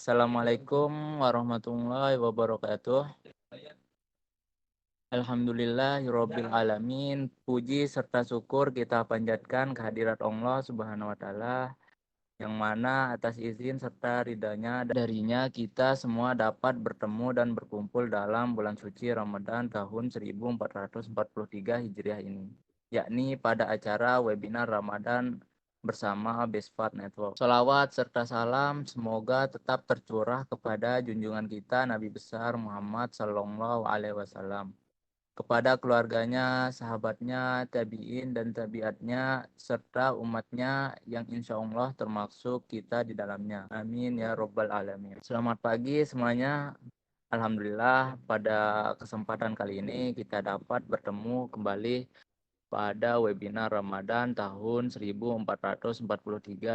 Assalamualaikum warahmatullahi wabarakatuh. Alhamdulillahirabbil alamin. Puji serta syukur kita panjatkan kehadirat Allah Subhanahu wa taala yang mana atas izin serta ridhanya darinya kita semua dapat bertemu dan berkumpul dalam bulan suci Ramadan tahun 1443 Hijriah ini, yakni pada acara webinar Ramadan bersama Bespat Network. Salawat serta salam semoga tetap tercurah kepada junjungan kita Nabi besar Muhammad Sallallahu Alaihi Wasallam, kepada keluarganya, sahabatnya, tabi'in dan tabiatnya, serta umatnya yang insya Allah termasuk kita di dalamnya. Amin ya robbal alamin. Selamat pagi semuanya. Alhamdulillah pada kesempatan kali ini kita dapat bertemu kembali pada webinar Ramadan tahun 1443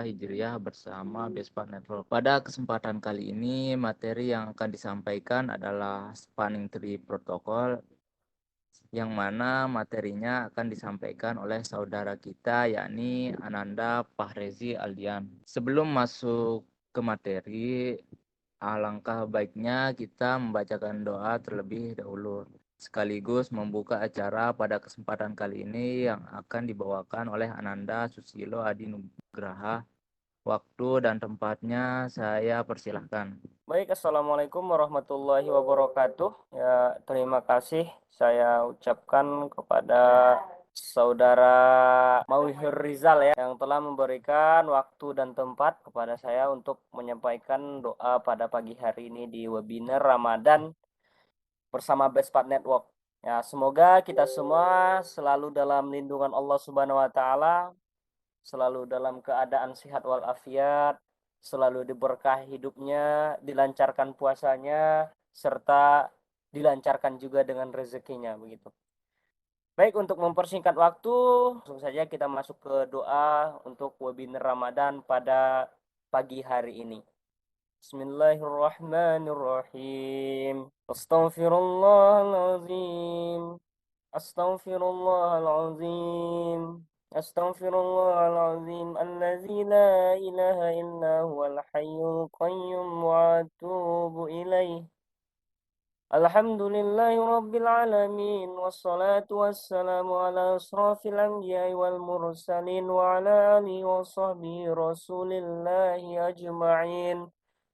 Hijriah bersama Bespat Network. Pada kesempatan kali ini materi yang akan disampaikan adalah Spanning Tree Protocol, yang mana materinya akan disampaikan oleh saudara kita yakni Ananda Fahrezi Aldian. Sebelum masuk ke materi, alangkah baiknya kita membacakan doa terlebih dahulu, sekaligus membuka acara pada kesempatan kali ini yang akan dibawakan oleh Ananda Susilo Adi Nugraha. Waktu dan tempatnya saya persilahkan. Baik, Assalamualaikum warahmatullahi wabarakatuh. Ya, terima kasih saya ucapkan kepada Saudara Mauhir Rizal ya, yang telah memberikan waktu dan tempat kepada saya untuk menyampaikan doa pada pagi hari ini di webinar Ramadan bersama Bespat Network. Ya, semoga kita semua selalu dalam lindungan Allah Subhanahu wa taala, selalu dalam keadaan sehat walafiat, selalu diberkahi hidupnya, dilancarkan puasanya, serta dilancarkan juga dengan rezekinya begitu. Baik, untuk mempersingkat waktu, langsung saja kita masuk ke doa untuk webinar Ramadan pada pagi hari ini. Bismillahirrahmanirrahim. Astaghfirullahalazim. Astaghfirullahalazim. Astaghfirullahalazim. Allazi la ilaha illa huwal hayyul qayyum wa atubu ilaih. Alhamdulillahi rabbil alamin. Wassalatu wassalamu ala asrafil anbiya'i wal mursalin wa ala alihi wa sahbihi rasulillahi ajma'in.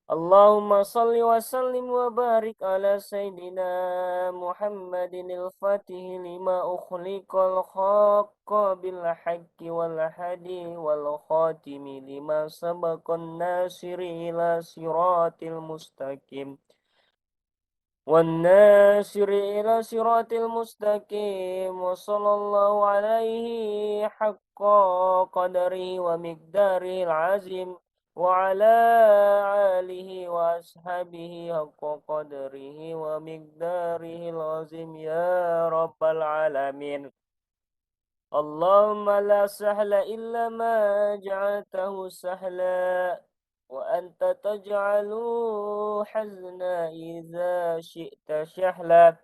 Allahumma salli wa sallim wa barik ala Sayyidina Muhammadin al-Fatih lima ukhliqal haqqa bil haqqi wal hadi wal khatimi lima sabaqan nasiri ila siratil mustaqim wan nasiri ila siratil mustaqim wa sallallahu alaihi haqqa qadari wa miqdaril azim wa ala alihi wa ashabihi haqqa qadrihi wa miqdarihi lazim ya rabbal alamin. Allahumma la sahla illa ma ja'altahu sahla wa anta taj'alu hazna idza syi'ta sahla.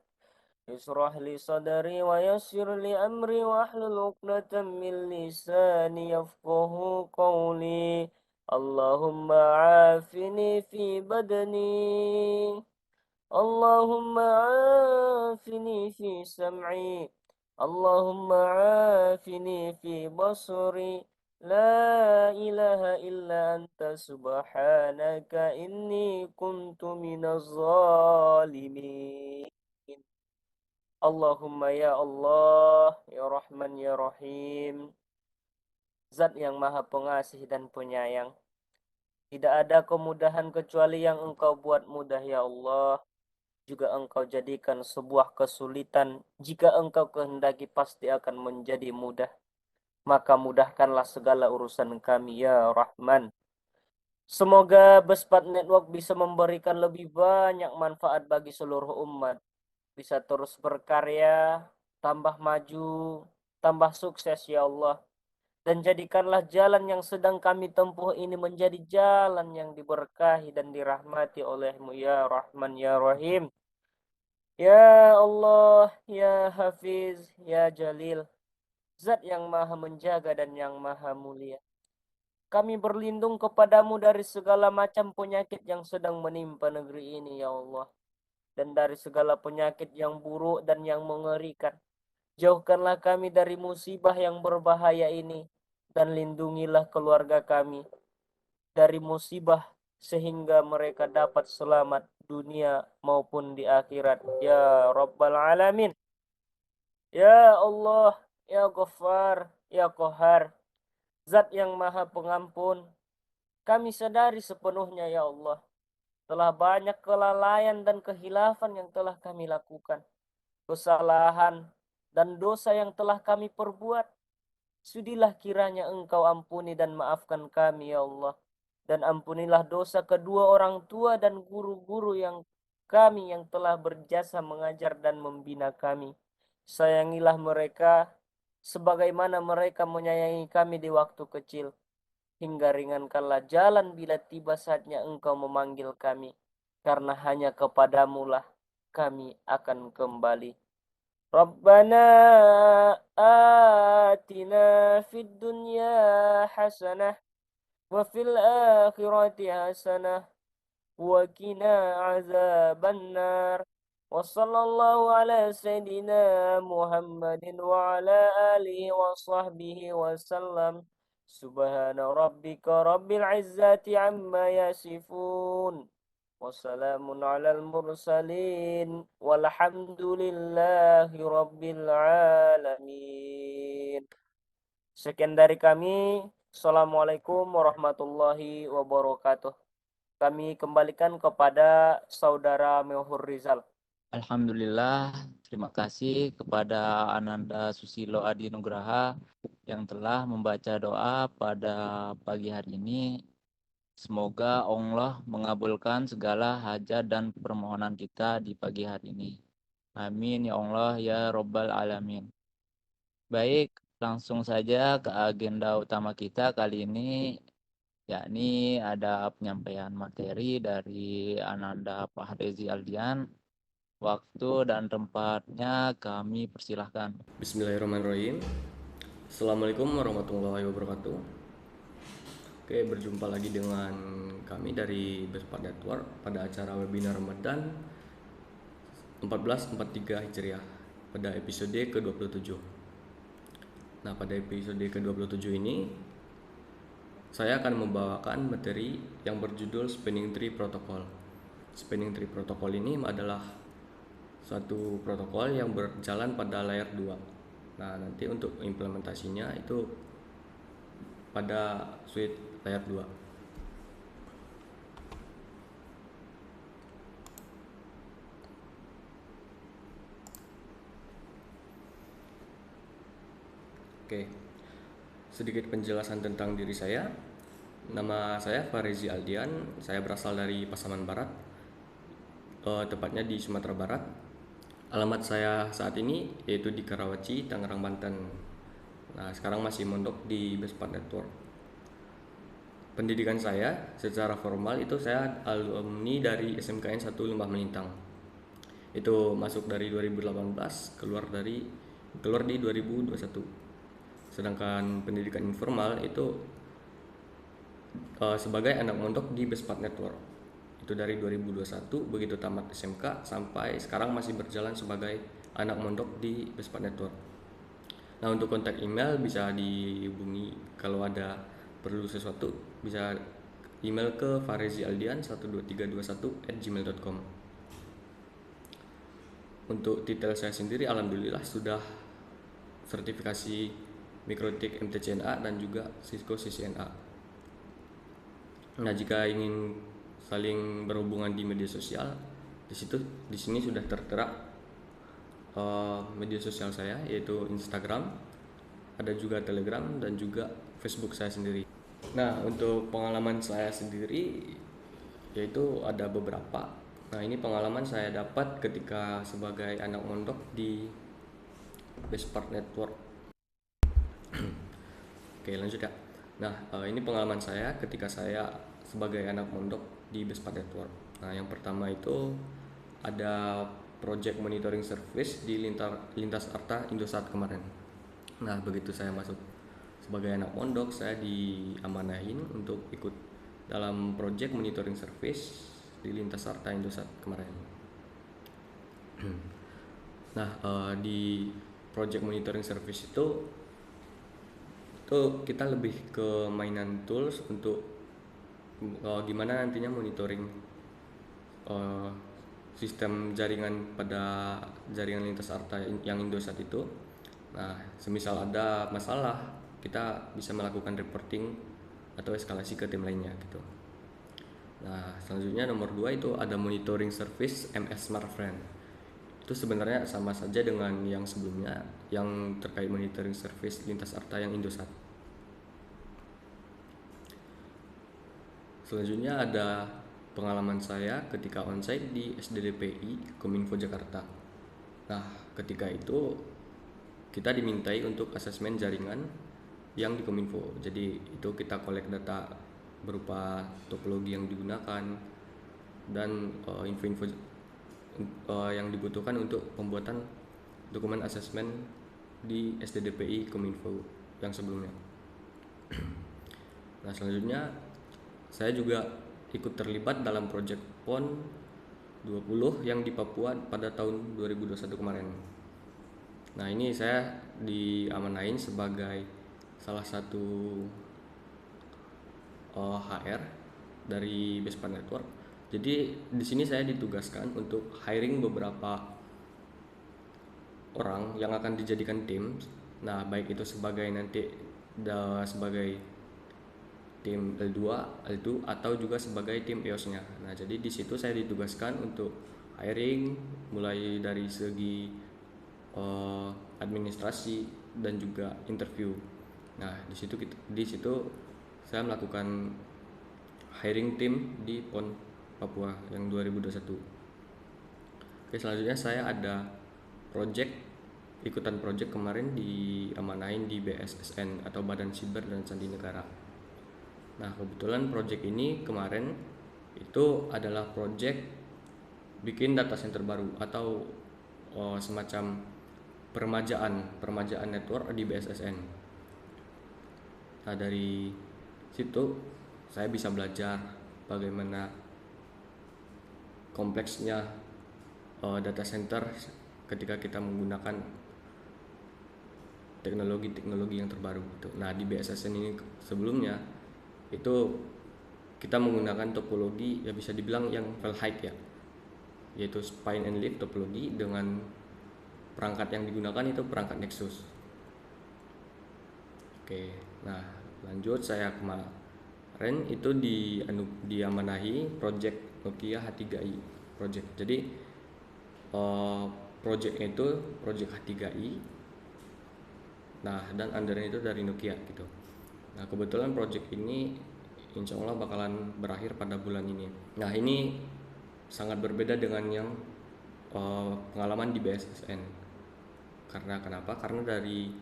Israh li sadri wa yassir li amri wa ahlul 'uqdatam min lisani yafqahu qawli. Allahumma afini fi badani. Allahumma afini fi sam'i. Allahumma afini fi basri. La ilaha illa anta subhanaka inni kuntu minaz zalimin. Allahumma ya Allah, ya Rahman, ya Rahim. Zat yang maha pengasih dan penyayang. Tidak ada kemudahan kecuali yang Engkau buat mudah ya Allah. Juga Engkau jadikan sebuah kesulitan. Jika Engkau kehendaki pasti akan menjadi mudah. Maka mudahkanlah segala urusan kami ya Rahman. Semoga Bespat Network bisa memberikan lebih banyak manfaat bagi seluruh umat. Bisa terus berkarya, tambah maju, tambah sukses ya Allah. Dan jadikanlah jalan yang sedang kami tempuh ini menjadi jalan yang diberkahi dan dirahmati oleh-Mu ya Rahman ya Rahim. Ya Allah, ya Hafiz, ya Jalil. Zat yang maha menjaga dan yang maha mulia. Kami berlindung kepadamu dari segala macam penyakit yang sedang menimpa negeri ini, ya Allah. Dan dari segala penyakit yang buruk dan yang mengerikan. Jauhkanlah kami dari musibah yang berbahaya ini. Dan lindungilah keluarga kami dari musibah sehingga mereka dapat selamat dunia maupun di akhirat. Ya Rabbal Alamin. Ya Allah, Ya Ghaffar, Ya Qahar. Zat yang maha pengampun. Kami sadari sepenuhnya ya Allah. Telah banyak kelalaian dan kehilafan yang telah kami lakukan. Kesalahan dan dosa yang telah kami perbuat. Sudilah kiranya Engkau ampuni dan maafkan kami ya Allah. Dan ampunilah dosa kedua orang tua dan guru-guru yang kami yang telah berjasa mengajar dan membina kami. Sayangilah mereka sebagaimana mereka menyayangi kami di waktu kecil. Hingga ringankanlah jalan bila tiba saatnya Engkau memanggil kami. Karena hanya kepadamulah kami akan kembali. Rabbana atina fid dunya hasanah wa fil akhirati hasanah wa qina azabannar. Wa sallallahu ala sayyidina Muhammadin wa ala alihi wa sahbihi wa sallam. Subhana rabbika rabbil izzati amma yasifun. Wassalamun alal mursalin walhamdulillahi rabbil alamin. Sekian dari kami. Assalamualaikum warahmatullahi wabarakatuh. Kami kembalikan kepada saudara Mehur Rizal. Alhamdulillah, terima kasih kepada Ananda Susilo Adi Nugraha yang telah membaca doa pada pagi hari ini. Semoga Allah mengabulkan segala hajat dan permohonan kita di pagi hari ini. Amin ya Allah ya Robbal Alamin. Baik, langsung saja ke agenda utama kita kali ini, yakni ada penyampaian materi dari Ananda Pak Rezi Aldian. Waktu dan tempatnya kami persilahkan. Bismillahirrahmanirrahim. Assalamualaikum warahmatullahi wabarakatuh. Oke, berjumpa lagi dengan kami dari Bespat Network pada acara webinar Ramadan 1443 Hijriah pada episode ke-27. Nah, pada episode ke-27 ini saya akan membawakan materi yang berjudul Spanning Tree Protocol. Spanning Tree Protocol ini adalah suatu protokol yang berjalan pada layer 2. Nah, nanti untuk implementasinya itu pada suite layer 2. Oke, sedikit penjelasan tentang diri saya. Nama saya Farezi Aldian, saya berasal dari Pasaman Barat, tepatnya di Sumatera Barat. Alamat saya saat ini yaitu di Karawaci, Tangerang, Banten. Nah, sekarang masih mondok di Bespat Network. Pendidikan saya secara formal itu saya alumni dari SMKN 1 Lembah Melintang. Itu masuk dari 2018, keluar di 2021. Sedangkan pendidikan informal itu sebagai anak mondok di Bespat Network. Itu dari 2021 begitu tamat SMK sampai sekarang masih berjalan sebagai anak mondok di Bespat Network. Nah, untuk kontak email bisa dihubungi kalau ada perlu sesuatu, bisa email ke farezialdian12321@gmail.com. Untuk detail saya sendiri alhamdulillah sudah sertifikasi Mikrotik MTCNA dan juga Cisco CCNA. Nah, jika ingin saling berhubungan di media sosial, di sini sudah tertera media sosial saya, yaitu Instagram, ada juga Telegram dan juga Facebook saya sendiri. Nah, untuk pengalaman saya sendiri yaitu ada beberapa. Nah, ini pengalaman saya dapat ketika sebagai anak mondok di Bespat Network. Oke, lanjut ya. Nah, ini pengalaman saya ketika saya sebagai anak mondok di Bespat Network. Nah, yang pertama itu ada project monitoring service di lintas Arta Indosat kemarin. Nah, begitu saya masuk sebagai anak pondok saya diamanahin untuk ikut dalam project monitoring service di Lintas Arta Indosat kemarin. Nah, di project monitoring service itu kita lebih ke mainan tools untuk gimana nantinya monitoring sistem jaringan pada jaringan Lintas Arta yang Indosat itu. Nah, semisal ada masalah, kita bisa melakukan reporting atau eskalasi ke tim lainnya gitu. Nah, selanjutnya nomor 2 itu ada monitoring service MS Smart Friend. Itu sebenarnya sama saja dengan yang sebelumnya yang terkait monitoring service Lintas Arta yang Indosat. Selanjutnya ada pengalaman saya ketika onsite di SDDPI Kominfo Jakarta. Nah, ketika itu kita dimintai untuk asesmen jaringan yang di Kominfo. Jadi itu kita collect data berupa topologi yang digunakan dan info-info yang dibutuhkan untuk pembuatan dokumen asesmen di SDDPI Kominfo yang sebelumnya. Nah, selanjutnya saya juga ikut terlibat dalam proyek PON 20 yang di Papua pada tahun 2021 kemarin. Nah, ini saya diamanain sebagai salah satu HR dari Vespa Network. Jadi di sini saya ditugaskan untuk hiring beberapa orang yang akan dijadikan tim. Nah, baik itu sebagai nanti sebagai tim L2 atau juga sebagai tim EOS-nya. Nah, jadi di situ saya ditugaskan untuk hiring mulai dari segi administrasi dan juga interview. Nah, di situ saya melakukan hiring tim di PON Papua yang 2021. Oke, selanjutnya saya ada ikutan project kemarin diamanain di BSSN atau Badan Siber dan Sandi Negara. Nah, kebetulan project ini kemarin itu adalah project bikin data center baru atau semacam permajaan network di BSSN. Nah, dari situ saya bisa belajar bagaimana kompleksnya data center ketika kita menggunakan teknologi yang terbaru gitu. Nah, di BSSN ini sebelumnya itu kita menggunakan topologi ya bisa dibilang yang file height ya, yaitu spine and leaf topologi dengan perangkat yang digunakan itu perangkat Nexus. Oke, nah lanjut saya kemarin itu diamanahi project Nokia H3i project. Jadi projectnya itu project H3i. Nah, dan undernya itu dari Nokia gitu. Nah, kebetulan project ini insya Allah bakalan berakhir pada bulan ini. Nah, ini sangat berbeda dengan yang pengalaman di BSSN. Karena kenapa? Karena dari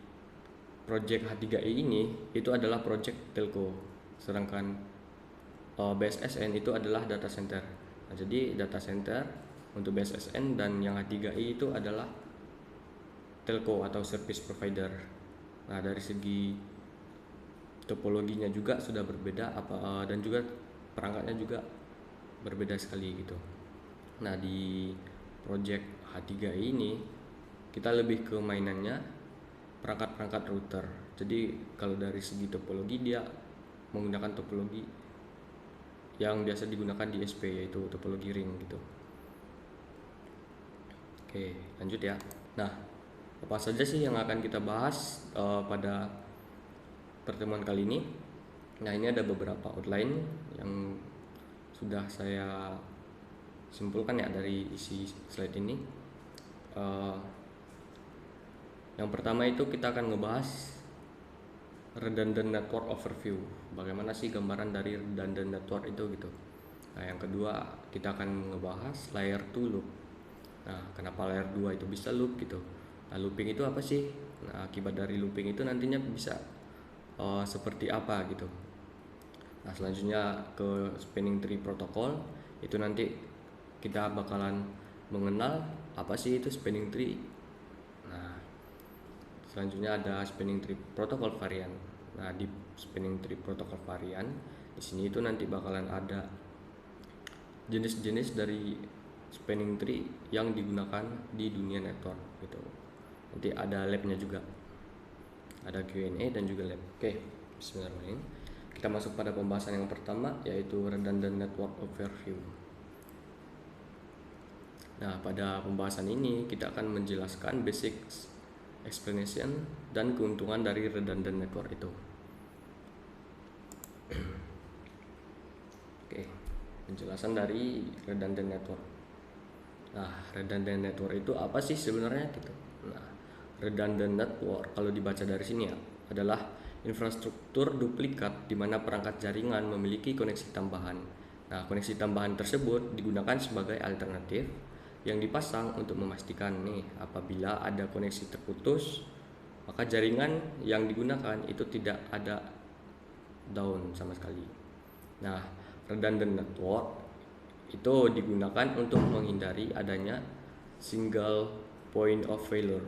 project H3i ini itu adalah project telco, sedangkan BSSN itu adalah data center. Nah, jadi data center untuk BSSN dan yang H3i itu adalah telco atau service provider. Nah, dari segi topologinya juga sudah berbeda dan juga perangkatnya juga berbeda sekali gitu. Nah, di project H3i ini kita lebih ke mainannya perangkat-perangkat router. Jadi kalau dari segi topologi dia menggunakan topologi yang biasa digunakan di SP, yaitu topologi ring gitu. Oke, lanjut ya. Nah, apa saja sih yang akan kita bahas pada pertemuan kali ini? Nah, ini ada beberapa outline yang sudah saya simpulkan ya dari isi slide ini. Yang pertama itu kita akan ngebahas redundant network overview. Bagaimana sih gambaran dari redundant network itu gitu. Nah, yang kedua kita akan ngebahas layer 2 loop. Nah, kenapa layer 2 itu bisa loop gitu. Nah, looping itu apa sih? Nah, akibat dari looping itu nantinya bisa seperti apa gitu. Nah, selanjutnya ke spanning tree protocol. Itu nanti kita bakalan mengenal apa sih itu spanning tree. Nah, selanjutnya ada spanning tree protocol variant. Nah, di spanning tree protokol varian di sini itu nanti bakalan ada jenis-jenis dari spanning tree yang digunakan di dunia network gitu. Nanti ada labnya juga, ada Q&A dan juga lab. Oke, bismillahirrahmanirrahim. Kita masuk pada pembahasan yang pertama, yaitu redundant network overview. Nah, pada pembahasan ini kita akan menjelaskan basic explanation dan keuntungan dari redundant network itu. Oke, penjelasan dari redundant network. Nah, redundant network itu apa sih sebenarnya gitu? Nah, redundant network kalau dibaca dari sini ya adalah infrastruktur duplikat di mana perangkat jaringan memiliki koneksi tambahan. Nah, koneksi tambahan tersebut digunakan sebagai alternatif yang dipasang untuk memastikan nih apabila ada koneksi terputus, maka jaringan yang digunakan itu tidak ada down sama sekali. Nah, redundant network itu digunakan untuk menghindari adanya single point of failure.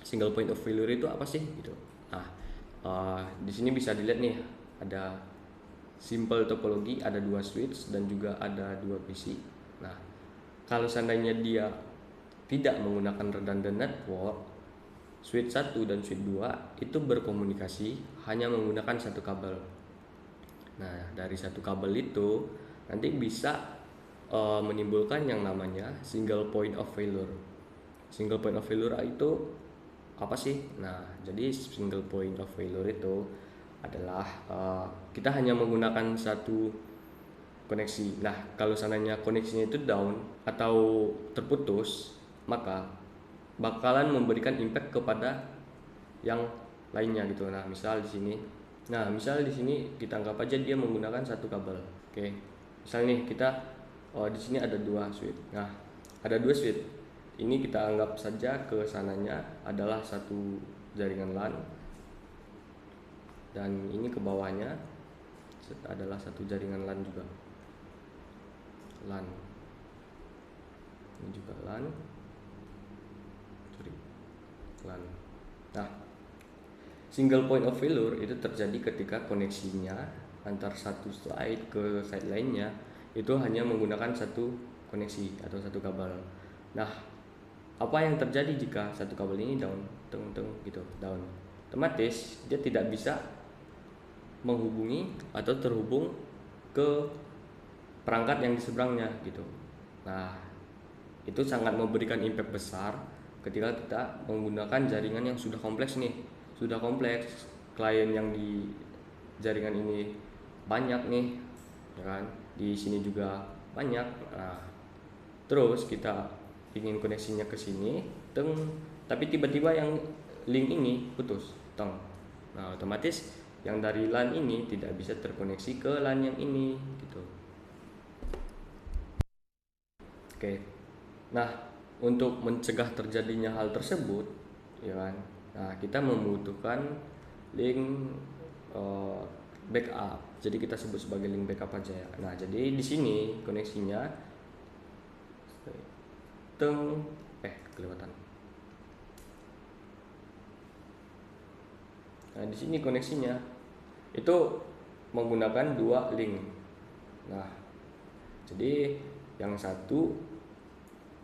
Single point of failure itu apa sih gitu? Nah, di sini bisa dilihat nih ada simple topologi, ada 2 switch dan juga ada 2 PC. Nah, kalau seandainya dia tidak menggunakan redundant network, switch 1 dan switch 2 itu berkomunikasi hanya menggunakan satu kabel. Nah, dari satu kabel itu nanti bisa menimbulkan yang namanya single point of failure. Single point of failure itu apa sih? Nah, jadi single point of failure itu adalah kita hanya menggunakan satu koneksi. Nah, kalau seandainya koneksinya itu down atau terputus, maka bakalan memberikan impact kepada yang lainnya gitu. Nah, misal di sini kita anggap aja dia menggunakan satu kabel. Oke. Misal nih kita di sini ada 2 switch. Nah, ada 2 switch. Ini kita anggap saja ke sananya adalah satu jaringan LAN dan ini ke bawahnya adalah satu jaringan LAN juga. LAN. Ini juga LAN. LAN. Nah, single point of failure itu terjadi ketika koneksinya antar satu slide ke slide lainnya itu hanya menggunakan satu koneksi atau satu kabel. Nah, apa yang terjadi jika satu kabel ini down, gitu, down? Otomatis dia tidak bisa menghubungi atau terhubung ke perangkat yang di seberangnya gitu. Nah, itu sangat memberikan impact besar ketika kita menggunakan jaringan yang sudah kompleks nih. Sudah kompleks, klien yang di jaringan ini banyak nih, ya kan? Di sini juga banyak. Nah, terus kita ingin koneksinya ke sini, tapi tiba-tiba yang link ini putus, Nah, otomatis yang dari LAN ini tidak bisa terkoneksi ke LAN yang ini, gitu. Oke. Nah, untuk mencegah terjadinya hal tersebut, ya kan? Nah, kita membutuhkan link backup. Jadi kita sebut sebagai link backup aja ya. Nah, jadi di sini koneksinya kelewatan. Nah, di sini koneksinya itu menggunakan 2 link. Nah, jadi yang satu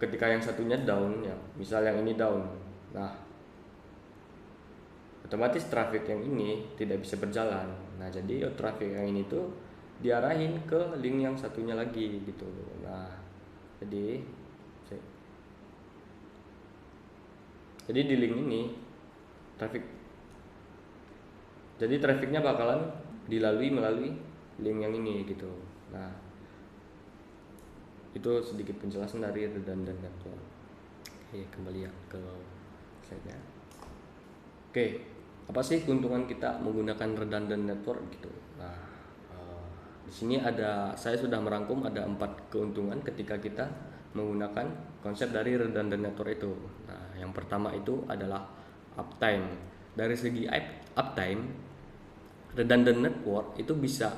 ketika yang satunya down ya, misal yang ini down. Nah, otomatis traffic yang ini tidak bisa berjalan. Nah, jadi traffic yang ini tuh diarahin ke link yang satunya lagi gitu. Nah, jadi di link ini trafficnya bakalan melalui link yang ini gitu. Nah, itu sedikit penjelasan dari redundant network. Oke, kembali ya ke slide-nya. Oke, apa sih keuntungan kita menggunakan redundant network gitu? Nah, di sini saya sudah merangkum ada 4 keuntungan ketika kita menggunakan konsep dari redundant network itu. Nah, yang pertama itu adalah uptime. Dari segi uptime, redundant network itu bisa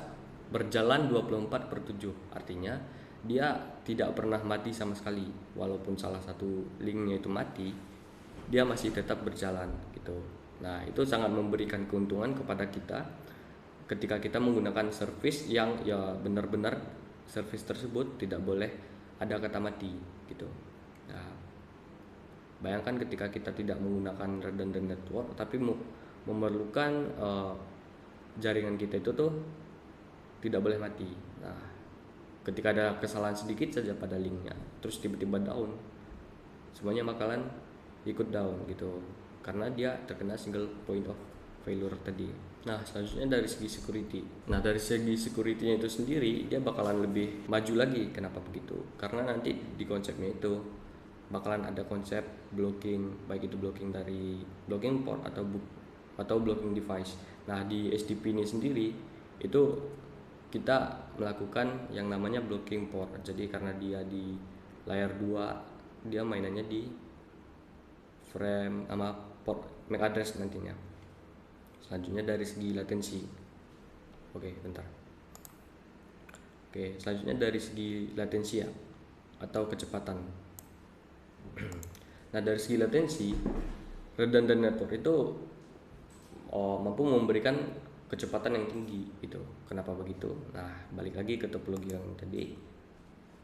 berjalan 24/7. Artinya dia tidak pernah mati sama sekali. Walaupun salah satu linknya itu mati, dia masih tetap berjalan gitu. Nah, itu sangat memberikan keuntungan kepada kita ketika kita menggunakan service yang ya benar-benar service tersebut tidak boleh ada kata mati gitu. Nah, bayangkan ketika kita tidak menggunakan redundant network tapi memerlukan jaringan kita itu tuh tidak boleh mati. Nah, ketika ada kesalahan sedikit saja pada linknya terus tiba-tiba down, semuanya bakalan ikut down gitu karena dia terkena single point of failure tadi. Nah, selanjutnya dari segi security. Nah, dari segi security-nya itu sendiri dia bakalan lebih maju lagi. Kenapa begitu? Karena nanti di konsepnya itu bakalan ada konsep blocking, baik itu blocking dari blocking port atau blocking device. Nah, di SDP ini sendiri itu kita melakukan yang namanya blocking port. Jadi karena dia di layer 2, dia mainannya di frame sama port MAC address nantinya. Selanjutnya dari segi latensi. Selanjutnya dari segi latensi ya, atau kecepatan. Nah, dari segi latensi, redundant network itu mampu memberikan kecepatan yang tinggi gitu. Kenapa begitu? Nah, balik lagi ke topologi yang tadi.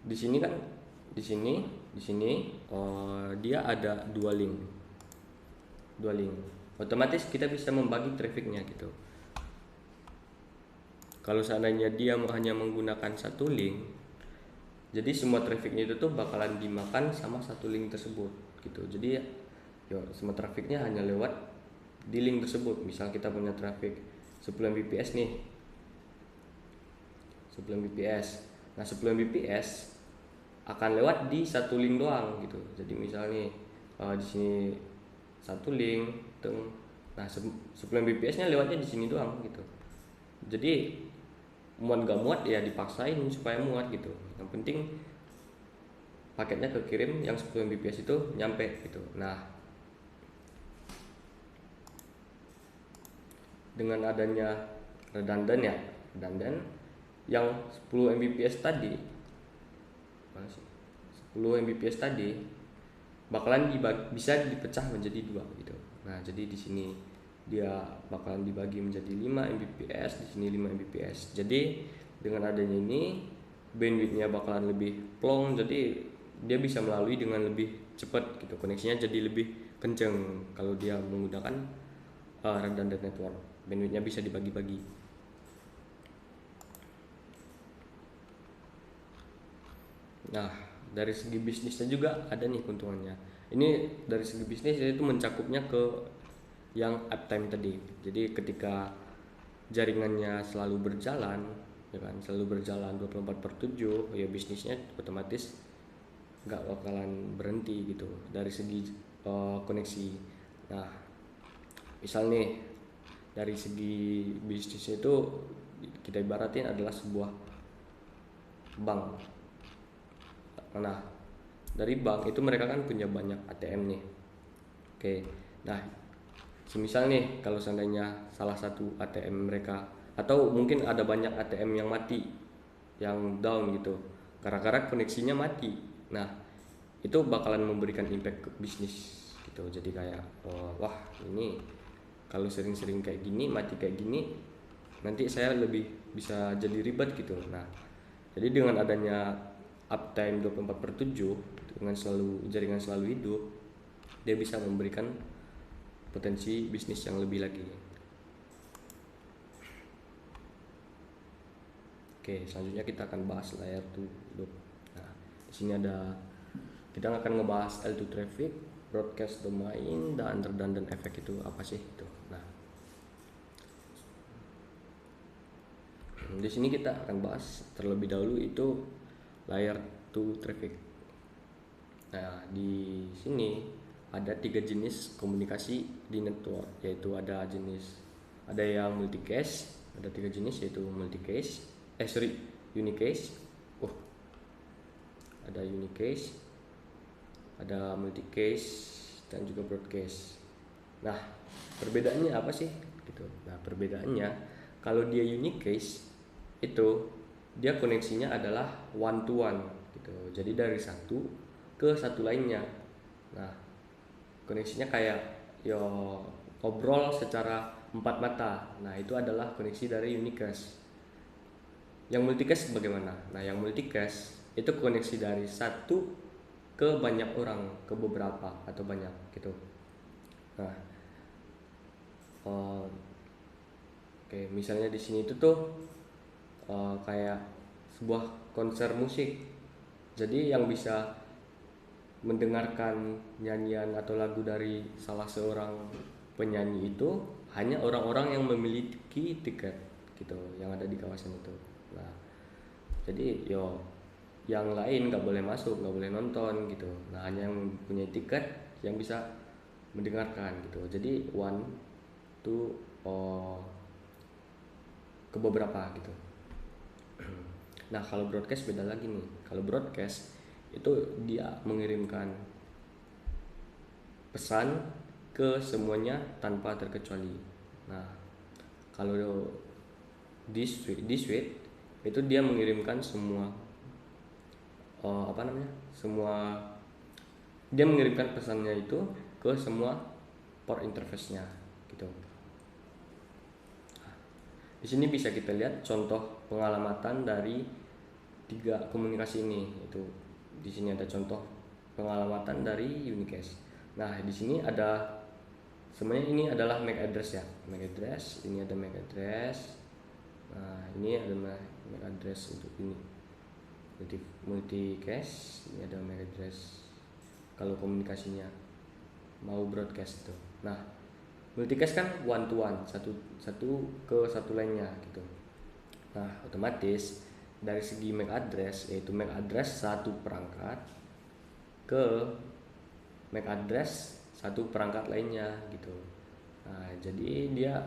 Di sini dia ada dua link. Otomatis kita bisa membagi trafficnya gitu. Kalau seandainya dia hanya menggunakan satu link, jadi semua trafficnya itu tuh bakalan dimakan sama satu link tersebut gitu. Jadi semua trafficnya hanya lewat di link tersebut. Misal kita punya traffic 10 Mbps nih, 10 Mbps. Nah, 10 Mbps akan lewat di satu link doang gitu. Jadi misalnya di sini satu link, nah 10 Mbps nya lewatnya di sini doang gitu. Jadi muat gak muat ya dipaksain supaya muat gitu. Yang penting paketnya kekirim yang 10 Mbps itu nyampe gitu. Nah, dengan adanya redundant yang 10 Mbps tadi, 10 Mbps tadi bakalan bisa dipecah menjadi dua gitu. Nah, jadi di sini dia bakalan dibagi menjadi 5 Mbps, di sini 5 Mbps. Jadi dengan adanya ini bandwidthnya bakalan lebih plong, jadi dia bisa melalui dengan lebih cepat gitu. Koneksinya jadi lebih kenceng kalau dia menggunakan redundant network. Bandwidthnya bisa dibagi-bagi. Nah, dari segi bisnisnya juga ada nih keuntungannya. Ini dari segi bisnis itu mencakupnya ke yang uptime tadi. Jadi ketika jaringannya selalu berjalan, ya kan, selalu berjalan 24/7, ya bisnisnya otomatis nggak bakalan berhenti gitu dari segi koneksi. Nah, misal nih dari segi bisnisnya itu kita ibaratin adalah sebuah bank. Nah, dari bank itu mereka kan punya banyak ATM nih. Nah, semisal nih kalau seandainya salah satu ATM mereka, atau mungkin ada banyak ATM yang mati, yang down gitu, gara-gara koneksinya mati. Nah, itu bakalan memberikan impact ke bisnis gitu. Jadi kayak wah, ini kalau sering-sering kayak gini, mati kayak gini, nanti saya lebih bisa jadi ribet gitu. Nah, jadi dengan adanya uptime 24/7 dengan jaringan selalu hidup, dia bisa memberikan potensi bisnis yang lebih lagi. Selanjutnya kita akan bahas layer 2 loop. Nah, di sini kita akan ngebahas L2 traffic, broadcast domain, dan redundant effect itu apa sih itu. Nah, di sini kita akan bahas terlebih dahulu itu layer 2 traffic. Nah, di sini ada 3 jenis komunikasi di network, yaitu ada yang multicast, ada 3 jenis yaitu unicast, ada unicast, ada multicast, dan juga broadcast. Nah, perbedaannya apa sih gitu? Nah, perbedaannya kalau dia unicast itu dia koneksinya adalah one to one gitu. Jadi dari satu ke satu lainnya. Nah, koneksinya kayak obrol secara empat mata. Nah, itu adalah koneksi dari unicast. Yang multicast bagaimana? Nah, yang multicast itu koneksi dari satu ke banyak orang, ke beberapa atau banyak gitu. Nah, oke, misalnya di sini itu tuh kayak sebuah konser musik. Jadi yang bisa mendengarkan nyanyian atau lagu dari salah seorang penyanyi itu hanya orang-orang yang memiliki tiket gitu, yang ada di kawasan itu. Nah, jadi yang lain nggak boleh masuk, nggak boleh nonton gitu. Nah, hanya yang punya tiket yang bisa mendengarkan gitu. Jadi one to ke beberapa gitu. Nah, kalau broadcast beda lagi nih. Kalau broadcast itu dia mengirimkan pesan ke semuanya tanpa terkecuali. Nah, kalau this week itu dia mengirimkan semua semua, dia mengirimkan pesannya itu ke semua port interface-nya gitu. Di sini bisa kita lihat contoh pengalamatan dari 3 komunikasi ini. Itu di sini ada contoh pengalamatan dari unicast. Nah, di sini ada semuanya, ini adalah MAC address ya. MAC address, ini ada MAC address. Nah, ini ada MAC address untuk ini. Multicast, ini ada MAC address kalau komunikasinya mau broadcast tuh. Nah, multicast kan one to one, satu ke satu lainnya gitu. Nah, otomatis dari segi MAC address, yaitu MAC address satu perangkat ke MAC address satu perangkat lainnya gitu. Nah, jadi dia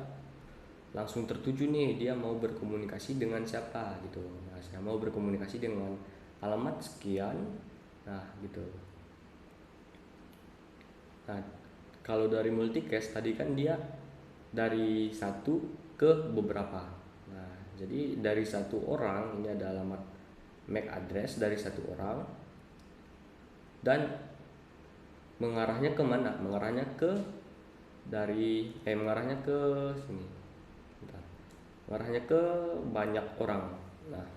langsung tertuju nih, dia mau berkomunikasi dengan siapa gitu. Nah, saya mau berkomunikasi dengan alamat sekian. Nah, gitu. Nah, kalau dari multicast tadi kan dia dari satu ke beberapa. Nah, jadi dari satu orang, ini ada alamat MAC address dari satu orang, dan mengarahnya ke mana? Mengarahnya ke mengarahnya ke sini. Bentar. Mengarahnya ke banyak orang. Nah,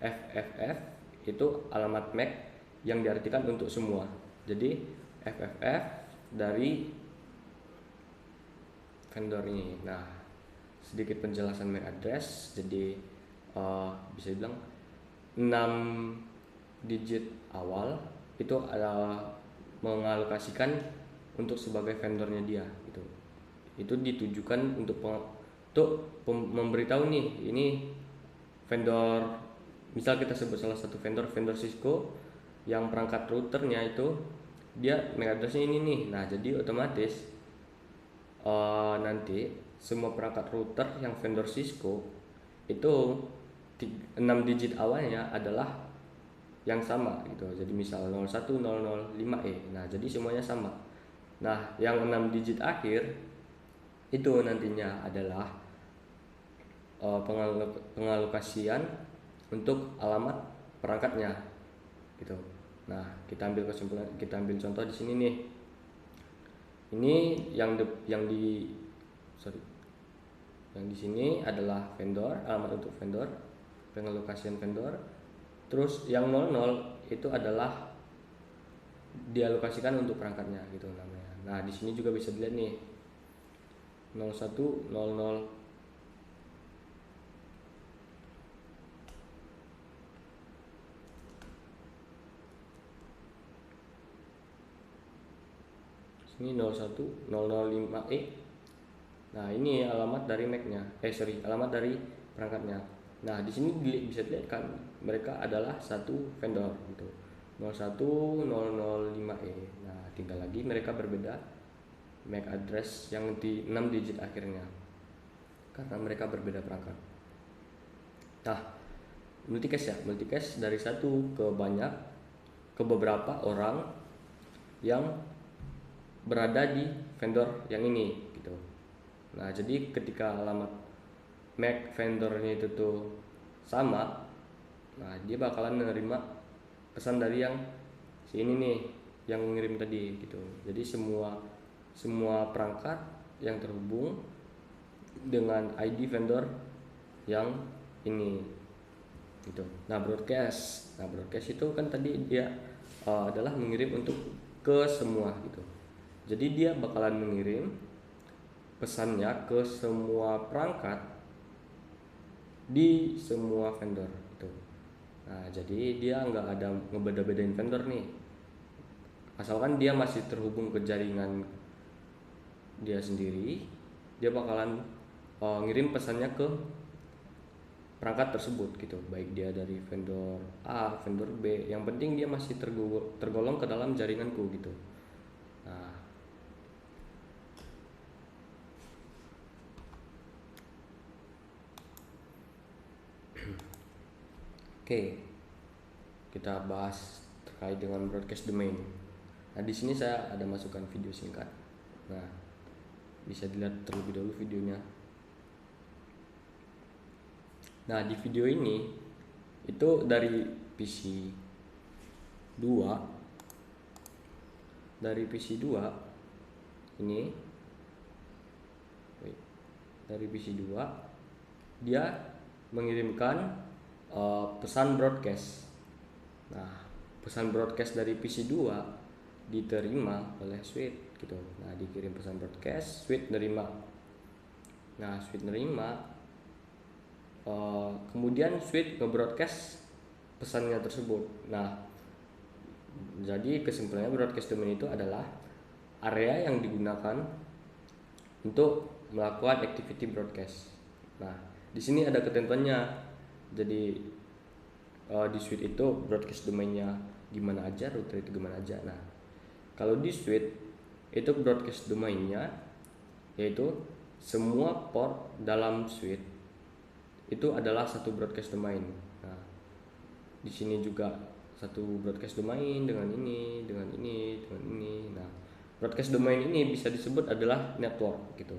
FFF itu alamat MAC yang diartikan untuk semua. Jadi FFF dari vendor ini. Nah, sedikit penjelasan MAC address. Jadi bisa dibilang 6 digit awal itu adalah mengalokasikan untuk sebagai vendornya dia gitu. Itu ditujukan untuk memberitahu nih, ini vendor, misal kita sebut salah satu vendor Cisco yang perangkat routernya itu dia MAC addressnya ini nih. Nah, jadi otomatis nanti semua perangkat router yang vendor Cisco itu 6 digit awalnya adalah yang sama gitu. Jadi misal 01005E. Nah, jadi semuanya sama. Nah, yang 6 digit akhir itu nantinya adalah pengalokasian untuk alamat perangkatnya gitu. Nah, kita ambil kesimpulan, kita ambil contoh di sini nih. Ini yang di sini adalah vendor, alamat untuk vendor, pengalokasian vendor. Terus yang 00 itu adalah dialokasikan untuk perangkatnya gitu namanya. Nah, di sini juga bisa dilihat nih 0100. Ini 01005E. Nah, ini alamat dari MAC-nya. Alamat dari perangkatnya. Nah, di sini bisa dilihat kan mereka adalah satu vendor gitu. 01005E. Nah, tinggal lagi mereka berbeda MAC address yang di 6 digit akhirnya. Karena mereka berbeda perangkat. Nah, multicast ya. Multicast dari satu ke banyak, ke beberapa orang yang berada di vendor yang ini gitu. Nah, jadi ketika alamat MAC vendornya itu tuh sama, nah dia bakalan menerima pesan dari yang si ini nih, yang ngirim tadi gitu. Jadi semua perangkat yang terhubung dengan ID vendor yang ini gitu. Nah broadcast itu kan tadi dia adalah mengirim untuk ke semua gitu. Jadi dia bakalan mengirim pesannya ke semua perangkat di semua vendor gitu. Nah jadi dia nggak ada ngebeda-bedain vendor nih, asalkan dia masih terhubung ke jaringan dia sendiri, dia bakalan ngirim pesannya ke perangkat tersebut gitu, baik dia dari vendor A, vendor B, yang penting dia masih tergolong ke dalam jaringanku gitu. Nah, oke, kita bahas terkait dengan broadcast domain. Nah, di sini saya ada masukkan video singkat. Nah, bisa dilihat terlebih dahulu videonya. Nah, di video ini itu dari PC 2 ini dari PC 2 dia mengirimkan pesan broadcast. Nah, pesan broadcast dari PC 2 diterima oleh Switch gitu. Nah, dikirim pesan broadcast, Switch nerima. Nah, Switch nerima, kemudian Switch nge-broadcast pesannya tersebut. Nah, jadi kesimpulannya broadcast domain itu adalah area yang digunakan untuk melakukan activity broadcast. Nah, di sini ada ketentuannya. Jadi di Switch itu broadcast domainnya gimana aja, router itu gimana aja. Nah, kalau di Switch itu broadcast domainnya yaitu semua port dalam Switch itu adalah satu broadcast domain. Nah, di sini juga satu broadcast domain dengan ini. Nah, broadcast domain ini bisa disebut adalah network gitu.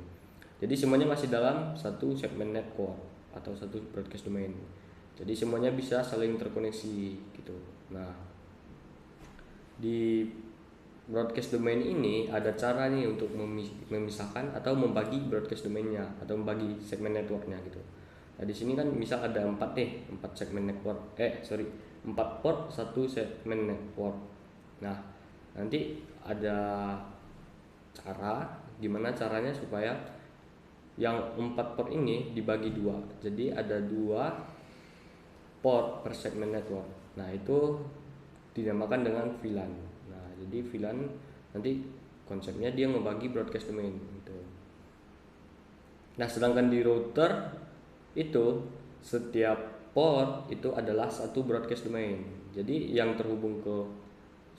Jadi semuanya masih dalam satu segmen network atau satu broadcast domain. Jadi semuanya bisa saling terkoneksi gitu. Nah, di broadcast domain ini ada cara nih untuk memisahkan atau membagi broadcast domainnya atau membagi segmen networknya gitu. Nah, di sini kan misal ada 4 segmen network. 4 port, 1 segmen network. Nah, nanti ada cara gimana caranya supaya yang 4 port ini dibagi 2. Jadi ada 2 port per segmen network. Nah, itu dinamakan dengan VLAN. Nah, jadi VLAN nanti konsepnya dia ngebagi broadcast domain gitu. Nah, sedangkan di router itu setiap port itu adalah satu broadcast domain. Jadi yang terhubung ke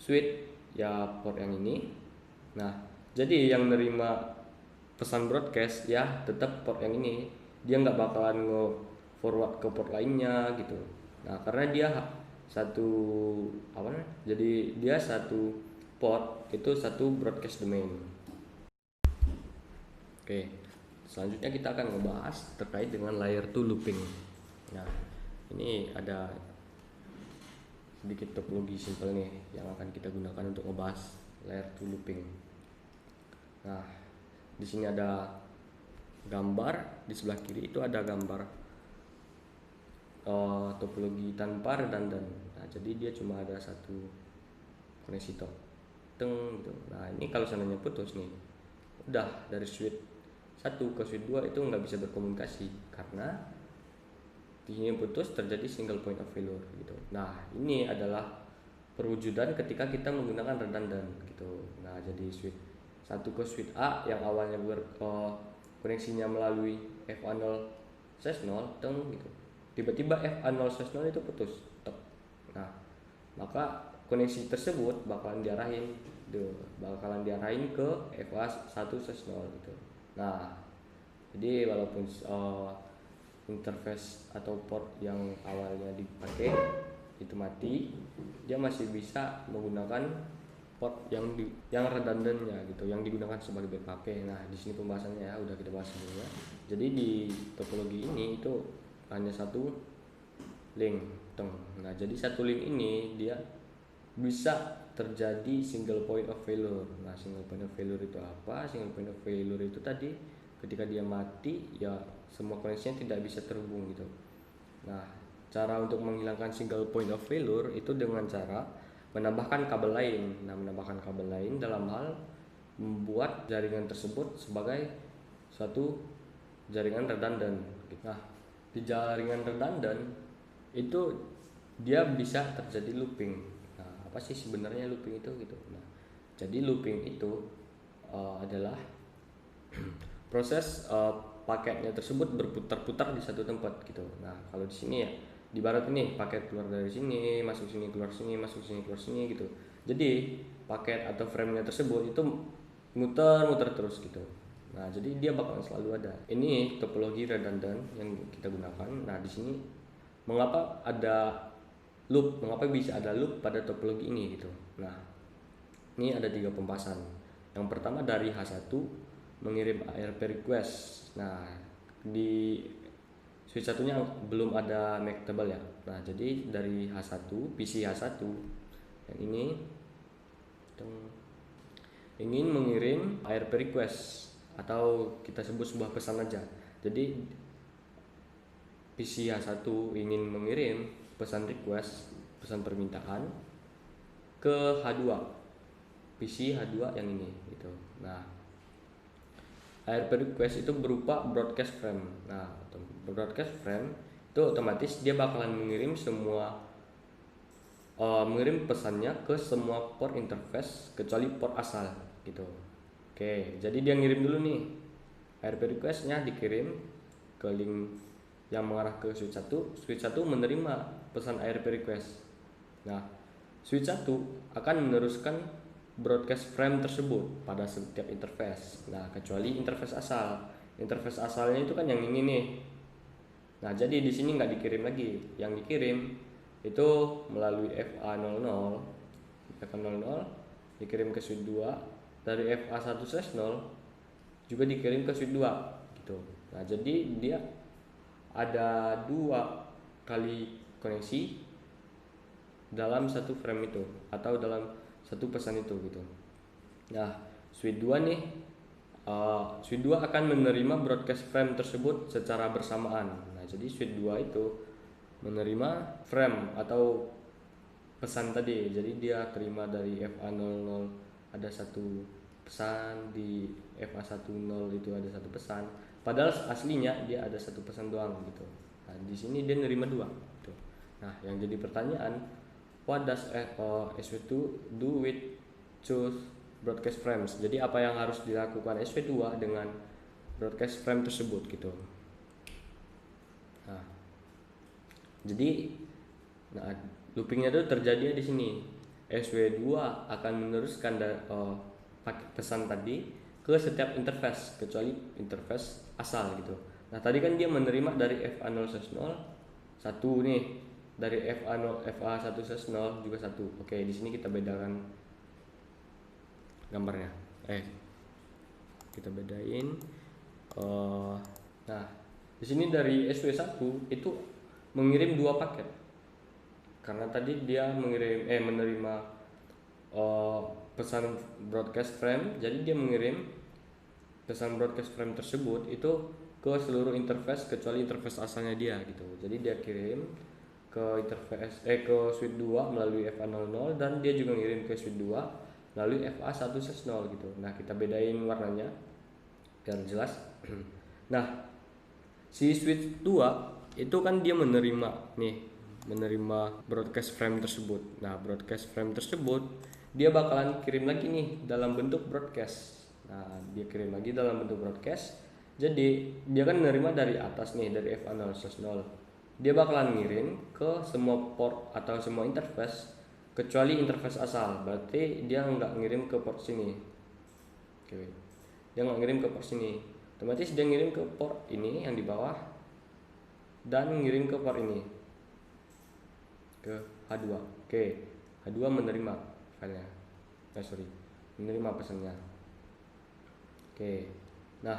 switch ya port yang ini. Nah, jadi yang nerima pesan broadcast ya tetap port yang ini. Dia nggak bakalan nge-forward ke port lainnya gitu. Nah, karena dia jadi dia satu port itu satu broadcast domain. Oke. Selanjutnya kita akan membahas terkait dengan layer 2 looping. Nah, ini ada sedikit topologi simpel nih yang akan kita gunakan untuk membahas layer 2 looping. Nah, di sini ada gambar, di sebelah kiri itu ada gambar topologi tanpa redundan. Nah, jadi dia cuma ada satu koneksi gitu. Nah, ini kalau seandainya putus nih, udah dari switch 1 ke switch 2 itu nggak bisa berkomunikasi karena di sini putus, terjadi single point of failure gitu. Nah, ini adalah perwujudan ketika kita menggunakan redundan gitu. Nah, jadi switch 1 ke switch A yang awalnya koneksinya melalui FA0/0 gitu. Tiba-tiba FA0/0 itu putus. Nah, maka koneksi tersebut bakalan diarahin ke FA1/0 gitu. Nah, jadi walaupun interface atau port yang awalnya dipakai itu mati, dia masih bisa menggunakan port yang redundannya gitu, yang digunakan sebagai backup. Nah, di sini pembahasannya ya udah kita bahas sebelumnya. Jadi di topologi ini itu hanya satu link. Nah, jadi satu link ini dia bisa terjadi single point of failure. Nah, single point of failure itu apa? Single point of failure itu tadi ketika dia mati ya semua koneksinya tidak bisa terhubung gitu. Nah, cara untuk menghilangkan single point of failure itu dengan cara menambahkan kabel lain. Nah, menambahkan kabel lain dalam hal membuat jaringan tersebut sebagai suatu jaringan redundant. Nah, di jaringan redundant itu dia bisa terjadi looping. Nah, apa sih sebenarnya looping itu gitu? Nah, jadi looping itu adalah proses paketnya tersebut berputar-putar di satu tempat gitu. Nah, kalau di sini ya, di barat ini paket keluar dari sini, masuk sini, keluar sini, masuk sini, keluar sini gitu. Jadi paket atau frame-nya tersebut itu muter-muter terus gitu. Nah, jadi dia bakal selalu ada. Ini topologi redundant yang kita gunakan. Nah, di sini mengapa ada loop? Mengapa bisa ada loop pada topologi ini gitu? Nah, ini ada 3 pembahasan. Yang pertama dari H1 mengirim ARP request. Nah, di switch satunya belum ada MAC table ya. Nah, jadi dari H1, PC H1 yang ini ingin mengirim ARP request atau kita sebut sebuah pesan aja. Jadi PC H1 ingin mengirim pesan request, pesan permintaan ke H2, PC H2 yang ini gitu. Nah, ARP request itu berupa broadcast frame. Nah, broadcast frame itu otomatis dia bakalan mengirim semua mengirim pesannya ke semua port interface kecuali port asal gitu. Oke, jadi dia ngirim dulu nih. ARP requestnya dikirim ke link yang mengarah ke switch 1. Switch 1 menerima pesan ARP request. Nah, switch 1 akan meneruskan broadcast frame tersebut pada setiap interface. Nah, kecuali interface asal. Interface asalnya itu kan yang ini nih. Nah, jadi di sini nggak dikirim lagi. Yang dikirim itu melalui FA00. FA00 dikirim ke switch 2. Dari FA1/0 juga dikirim ke switch 2 gitu. Nah, jadi dia ada 2 kali koneksi dalam satu frame itu atau dalam satu pesan itu gitu. Nah, switch 2 nih switch 2 akan menerima broadcast frame tersebut secara bersamaan. Nah, jadi switch 2 itu menerima frame atau pesan tadi. Jadi dia terima dari FA00 ada satu pesan, di FA10 itu ada satu pesan. Padahal aslinya dia ada satu pesan doang gitu. Nah, di sini dia nerima 2 gitu. Nah, yang jadi pertanyaan, what does SW2 do with choose broadcast frames? Jadi apa yang harus dilakukan SW2 dengan broadcast frame tersebut gitu. Nah, jadi loopingnya itu terjadi di sini. SW2 akan meneruskan paket pesan tadi ke setiap interface kecuali interface asal gitu. Nah, tadi kan dia menerima dari FA0/0 1 nih. Dari FA1/0 juga 1. Oke, di sini kita bedakan gambarnya. Kita bedain. Nah, di sini dari SW1 itu mengirim 2 paket. Karena tadi dia menerima pesan broadcast frame, jadi dia mengirim pesan broadcast frame tersebut itu ke seluruh interface kecuali interface asalnya dia gitu. Jadi dia kirim ke interface ke switch 2 melalui FA00 dan dia juga ngirim ke switch 2 melalui FA1/0 gitu. Nah, kita bedain warnanya biar jelas. Nah, si switch 2 itu kan dia menerima broadcast frame tersebut. Nah, broadcast frame tersebut dia bakalan kirim lagi nih dalam bentuk broadcast. Nah, dia kirim lagi dalam bentuk broadcast. Jadi dia kan menerima dari atas nih, dari FA0/0. Dia bakalan ngirim ke semua port atau semua interface kecuali interface asal. Berarti dia nggak ngirim ke port sini. Oke. Dia nggak ngirim ke port sini. Otomatis dia ngirim ke port ini yang di bawah dan ngirim ke port ini, ke H2. Oke. H2 menerima filenya. Menerima pesannya. Oke. Nah,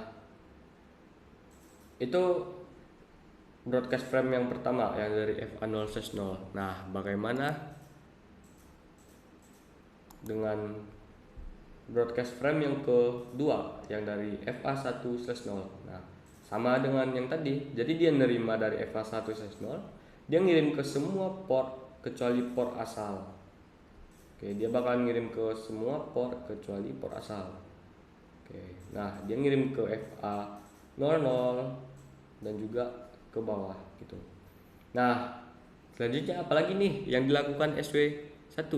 itu broadcast frame yang pertama yang dari FA0/0. Nah, bagaimana dengan broadcast frame yang kedua yang dari FA1/0. Nah, sama dengan yang tadi. Jadi dia nerima dari FA1/0, dia ngirim ke semua port kecuali port asal. Oke, dia bakal ngirim ke semua port kecuali port asal. Oke. Nah, dia ngirim ke FA00 dan juga ke bawah gitu. Nah, selanjutnya apalagi nih yang dilakukan SW1?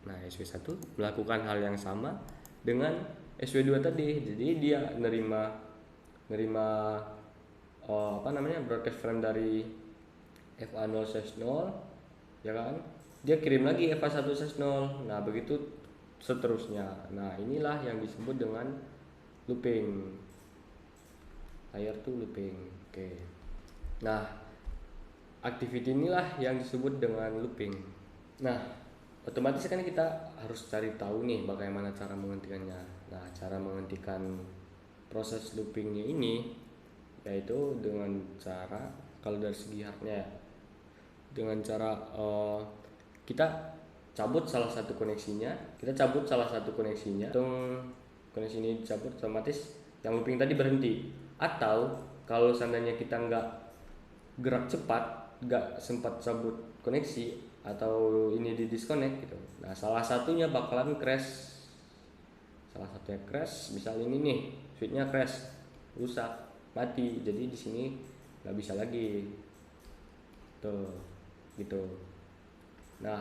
Nah, SW1 melakukan hal yang sama dengan SW2 tadi. Jadi dia nerima broadcast frame dari FA0/0, ya kan? Dia kirim lagi FA1/0. Nah, begitu seterusnya. Nah, inilah yang disebut dengan looping. Layer to looping. Oke. Nah, activity inilah yang disebut dengan looping. Nah, otomatis kan kita harus cari tahu nih bagaimana cara menghentikannya. Nah, cara menghentikan proses loopingnya ini yaitu dengan cara, kalau dari segi hardnya ya, dengan cara kita cabut salah satu koneksinya. Koneksi ini dicabut, otomatis yang looping tadi berhenti. Atau kalau seandainya kita nggak gerak cepat, nggak sempat cabut koneksi, atau ini di disconnect gitu, nah salah satunya bakalan crash. Misal ini nih, switchnya crash, rusak, mati. Jadi di sini nggak bisa lagi tuh gitu. Nah,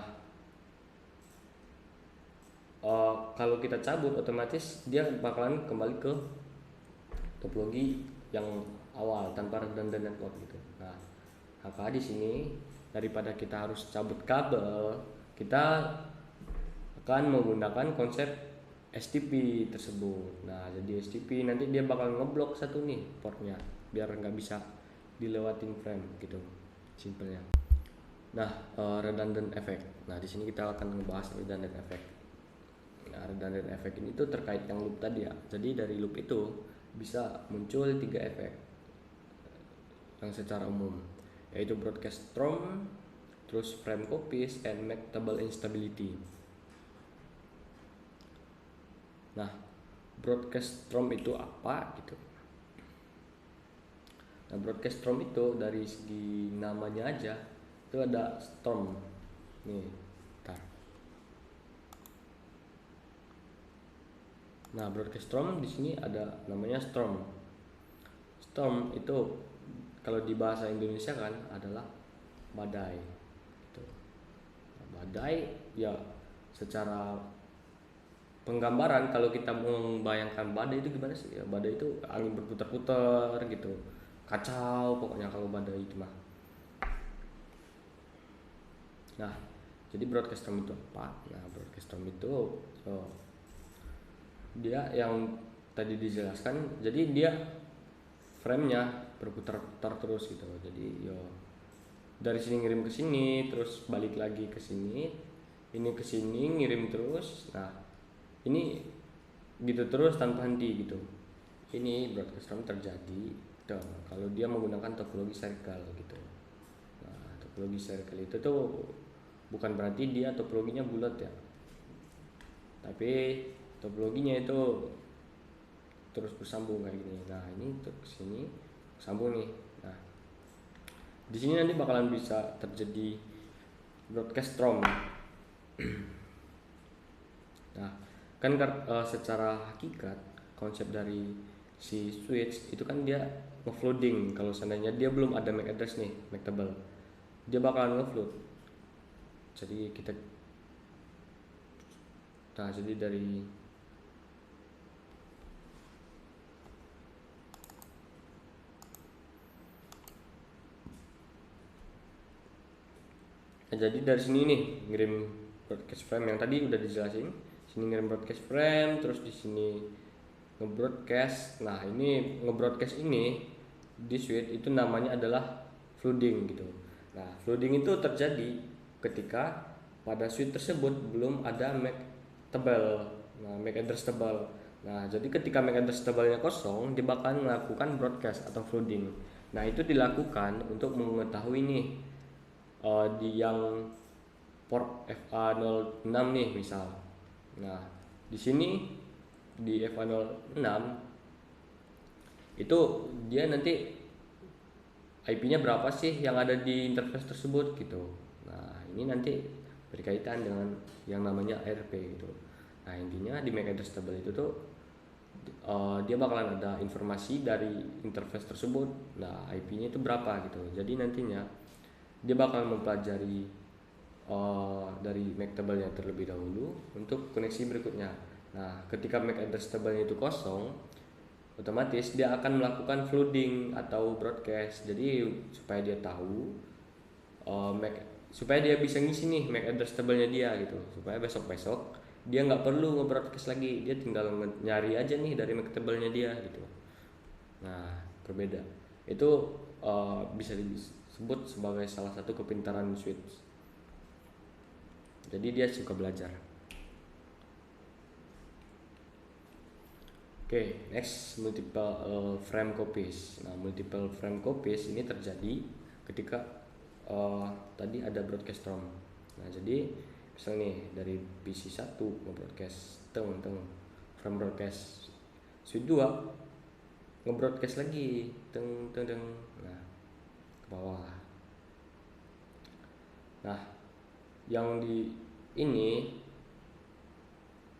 kalau kita cabut, otomatis dia bakalan kembali ke topologi yang awal tanpa redundant network gitu. Nah, maka di sini daripada kita harus cabut kabel, kita akan menggunakan konsep STP tersebut. Nah, jadi STP nanti dia bakal ngeblok satu nih portnya biar nggak bisa dilewatin frame gitu, simpelnya. Nah, redundant effect. Nah, di sini kita akan ngebahas redundant effect. Nah, redundant effect ini tuh terkait yang loop tadi ya. Jadi dari loop itu bisa muncul 3 efek yang secara umum, yaitu broadcast storm, terus frame copies, and mactable instability. Nah, broadcast storm itu apa gitu? Nah, broadcast storm itu dari segi namanya aja itu ada storm. Nih, bentar. Nah, broadcast storm di sini ada namanya storm. Storm itu kalau di bahasa Indonesia kan adalah badai. Gitu. Nah, badai ya secara penggambaran, kalau kita membayangkan badai itu gimana sih? Ya, badai itu angin berputar-putar gitu, kacau pokoknya kalau badai itu mah. Nah, jadi broadcast storm itu apa? Nah, broadcast storm itu dia yang tadi dijelaskan. Jadi dia frame-nya berputar-putar terus gitu. Jadi dari sini ngirim ke sini, terus balik lagi ke sini, ini ke sini ngirim terus. Nah, ini gitu terus tanpa henti gitu. Ini broadcast storm terjadi kalau dia menggunakan topologi circle gitu. Nah, topologi circle itu tuh bukan berarti dia topologinya bulat ya, tapi topologinya itu terus bersambung kayak gini. Nah, ini ke sini sambung nih. Nah, di sini nanti bakalan bisa terjadi broadcast storm. Nah, kan secara hakikat konsep dari si switch itu kan dia ngeflooding. Kalau seandainya dia belum ada MAC address nih, MAC table, dia bakalan ngeflood. Jadi jadi dari sini nih ngirim broadcast frame yang tadi udah dijelasin. Sini ngirim broadcast frame, terus di sini ngebroadcast. Nah, ini ngebroadcast ini di switch itu namanya adalah flooding gitu. Nah, flooding itu terjadi ketika pada switch tersebut belum ada MAC table. Nah, MAC address table. Nah, jadi ketika MAC address table-nya kosong, dia bakal melakukan broadcast atau flooding. Nah, itu dilakukan untuk mengetahui nih di yang port FA06 nih misal. Nah, di sini di FA06 itu dia nanti IP-nya berapa sih yang ada di interface tersebut gitu. Nah, ini nanti berkaitan dengan yang namanya ARP gitu. Nah, intinya di MAC address table itu tuh dia bakalan ada informasi dari interface tersebut. Nah, IP-nya itu berapa gitu. Jadi nantinya dia bakal mempelajari dari MAC table-nya terlebih dahulu untuk koneksi berikutnya. Nah, ketika MAC address table-nya itu kosong, otomatis dia akan melakukan flooding atau broadcast. Jadi supaya dia tahu supaya dia bisa ngisi nih MAC address table-nya dia gitu, supaya besok-besok dia nggak perlu nge-broadcast lagi, dia tinggal nyari aja nih dari MAC table-nya dia gitu. Nah, berbeda itu bisa disebut sebagai salah satu kepintaran switch. Jadi dia suka belajar. Oke, next multiple frame copies. Nah, multiple frame copies ini terjadi ketika tadi ada broadcast ROM. Nah, jadi misalnya nih dari PC 1 nge-broadcast frame broadcast, switch 2 nge-broadcast lagi nah ke bawah. Nah, yang di ini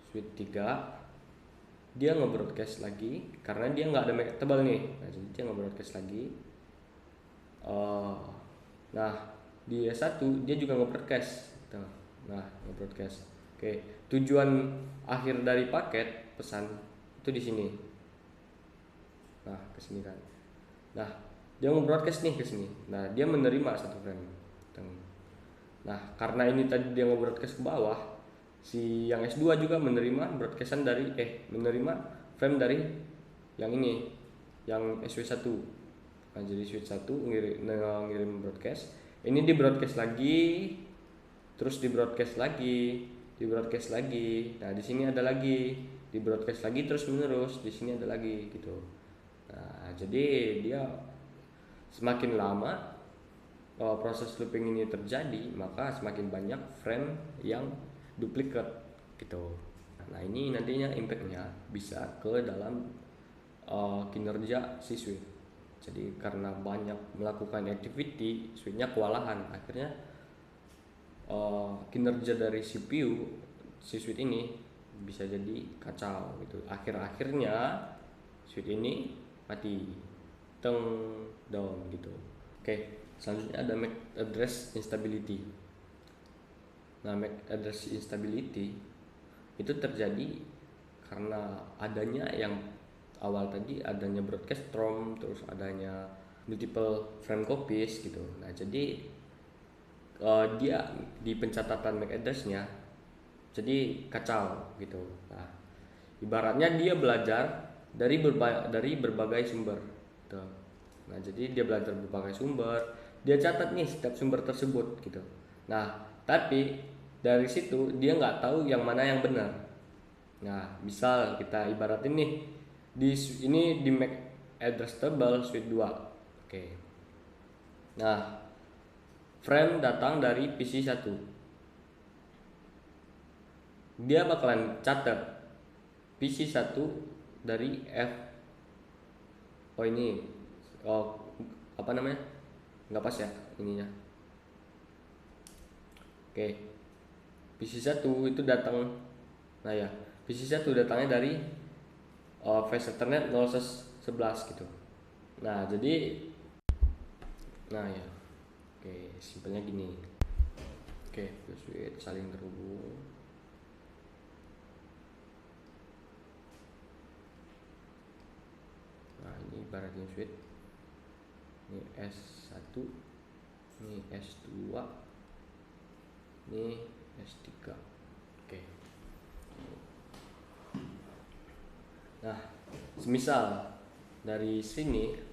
switch 3 dia nge-broadcast lagi karena dia nggak ada MAC tebal nih. Nah, jadi dia nge-broadcast lagi. Nah, di S1 dia juga nge-broadcast. Nah, nge-broadcast. Oke, tujuan akhir dari paket pesan itu di sini. Nah, ke sini kan. Nah, dia nge-broadcast nih ke sini. Nah, dia menerima satu frame. Nah, karena ini tadi dia nge-broadcast ke bawah, si yang S2 juga menerima broadcastan dari menerima frame dari yang ini, yang SW1. Nah, jadi switch 1 ngirim broadcast, ini di broadcast lagi, terus di broadcast lagi, di broadcast lagi. Nah, di sini ada lagi, di broadcast lagi terus menerus, di sini ada lagi gitu. Nah, jadi dia semakin lama proses looping ini terjadi, maka semakin banyak frame yang duplikat gitu. Nah, ini nantinya impactnya bisa ke dalam kinerja si switch. Jadi karena banyak melakukan activity, switchnya kewalahan, akhirnya kinerja dari CPU si switch ini bisa jadi kacau gitu. Akhirnya switch ini mati, down gitu. Oke, selanjutnya ada MAC address instability. Nah, MAC address instability itu terjadi karena adanya yang awal tadi, adanya broadcast ROM, terus adanya multiple frame copies gitu. Nah, jadi dia di pencatatan MAC address-nya jadi kacau gitu. Nah, ibaratnya dia belajar dari berbagai sumber gitu. Nah, jadi dia belajar berbagai sumber, dia catat nih setiap sumber tersebut gitu. Nah, tapi dari situ dia nggak tahu yang mana yang benar. Nah, misal kita ibaratin nih di MAC address table switch 2. Oke. Nah, frame datang dari PC 1. Dia bakalan catat PC 1 dari ini apa namanya, nggak pas ya ininya. Oke, PC 1 itu datang, nah ya PC 1 datangnya dari Flash Ethernet 011 gitu. Nah, jadi ya oke, simpelnya gini. Oke, switch saling terhubung. Nah, ini ibaratnya switch, ini S1, ini S2, ini S3. Oke. Nah, semisal dari sini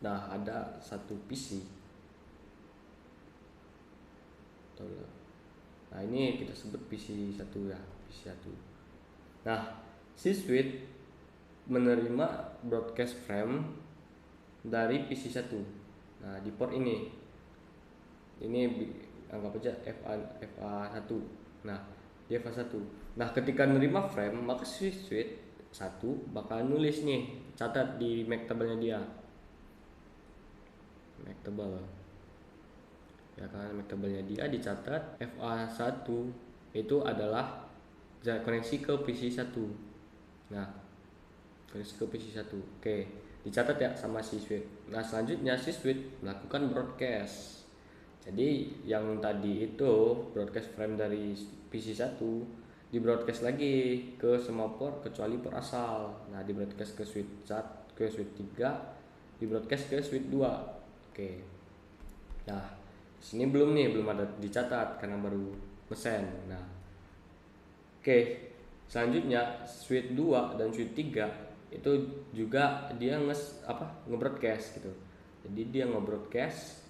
nah ada satu PC. Nah, ini kita sebut PC 1 ya, PC 1. Nah, si switch menerima broadcast frame dari PC 1. Nah, di port ini anggap aja FA1. Nah, di FA1. Nah, ketika nerima frame, maka switch 1 bakal nulis nih, catat di make table-nya dia. Make table. Ya kan, make table-nya dia dicatat FA1 itu adalah koneksi ke PC1. Nah, koneksi ke PC1. Oke, dicatat ya sama si switch. Nah, selanjutnya si switch melakukan broadcast. Jadi yang tadi itu broadcast frame dari PC1 di broadcast lagi ke semua port kecuali port asal. Nah, di broadcast ke switch 1, ke switch 3, di broadcast ke switch 2. Oke. Nah, sini belum ada dicatat karena baru mesen. Nah, oke. Selanjutnya switch 2 dan switch 3 itu juga dia ngebroadcast gitu. Jadi dia ngebroadcast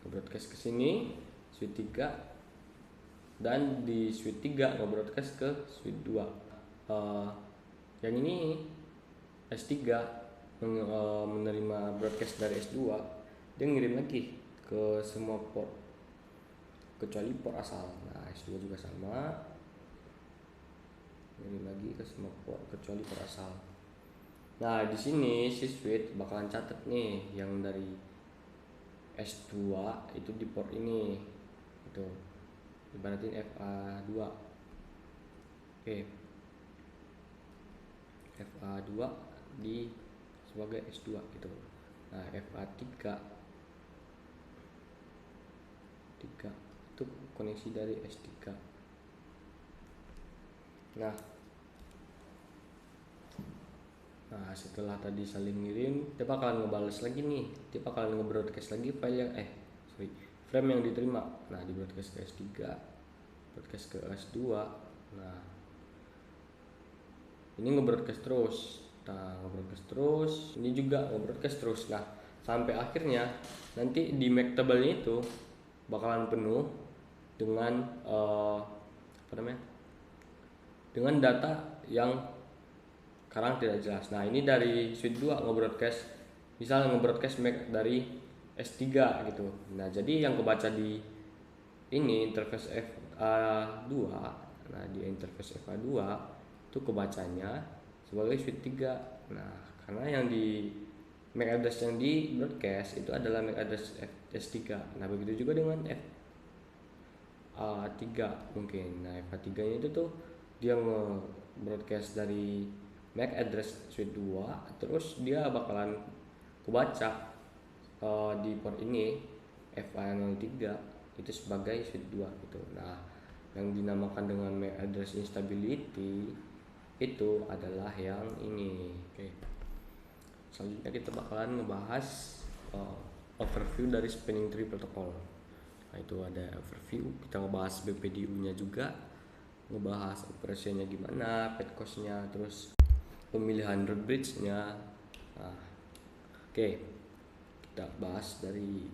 ngebroadcast ke sini switch 3, dan di switch 3 ngebroadcast ke switch 2. Yang ini S3 menerima broadcast dari S2, dia ngirim lagi ke semua port kecuali port asal. Nah, S2 juga sama, ngirim lagi ke semua port kecuali port asal. Nah, di sini si switch bakalan catat nih yang dari S2 itu di port ini gitu, ibaratin FA2. Oke, FA2 di sebagai S2 gitu. Nah, FA3 itu koneksi dari S3. Nah, setelah tadi saling ngirim, dia bakalan ngebales lagi nih, dia bakalan nge-broadcast lagi file yang frame yang diterima. Nah, di broadcast ke S3, broadcast ke S2. Nah, ini nge-broadcast terus. Nah, nge-broadcast terus, ini juga nge-broadcast terus. Nah, sampai akhirnya nanti di make table-nya itu bakalan penuh dengan dengan data yang sekarang tidak jelas. Nah, ini dari switch 2 nge-broadcast, misalnya nge-broadcast make dari S3 gitu. Nah, jadi yang kebaca di ini interface FA2. Nah, di interface FA2 itu kebacanya sebagai switch 3. Nah, karena yang di MAC address yang di broadcast itu adalah MAC address S3. Nah, begitu juga dengan FA3 mungkin. Nah, FA3 nya itu tuh dia nge-broadcast dari MAC address switch 2, terus dia bakalan kebaca di port ini FA03 itu sebagai switch 2 gitu. Nah, yang dinamakan dengan MAC address instability itu adalah yang ini. Oke. Selanjutnya kita bakalan ngebahas overview dari spanning tree protocol. Nah, itu ada overview, kita ngebahas BPDU-nya juga, ngebahas operasinya gimana, path cost-nya, terus pemilihan root bridge-nya. Nah, oke. Kita bahas dari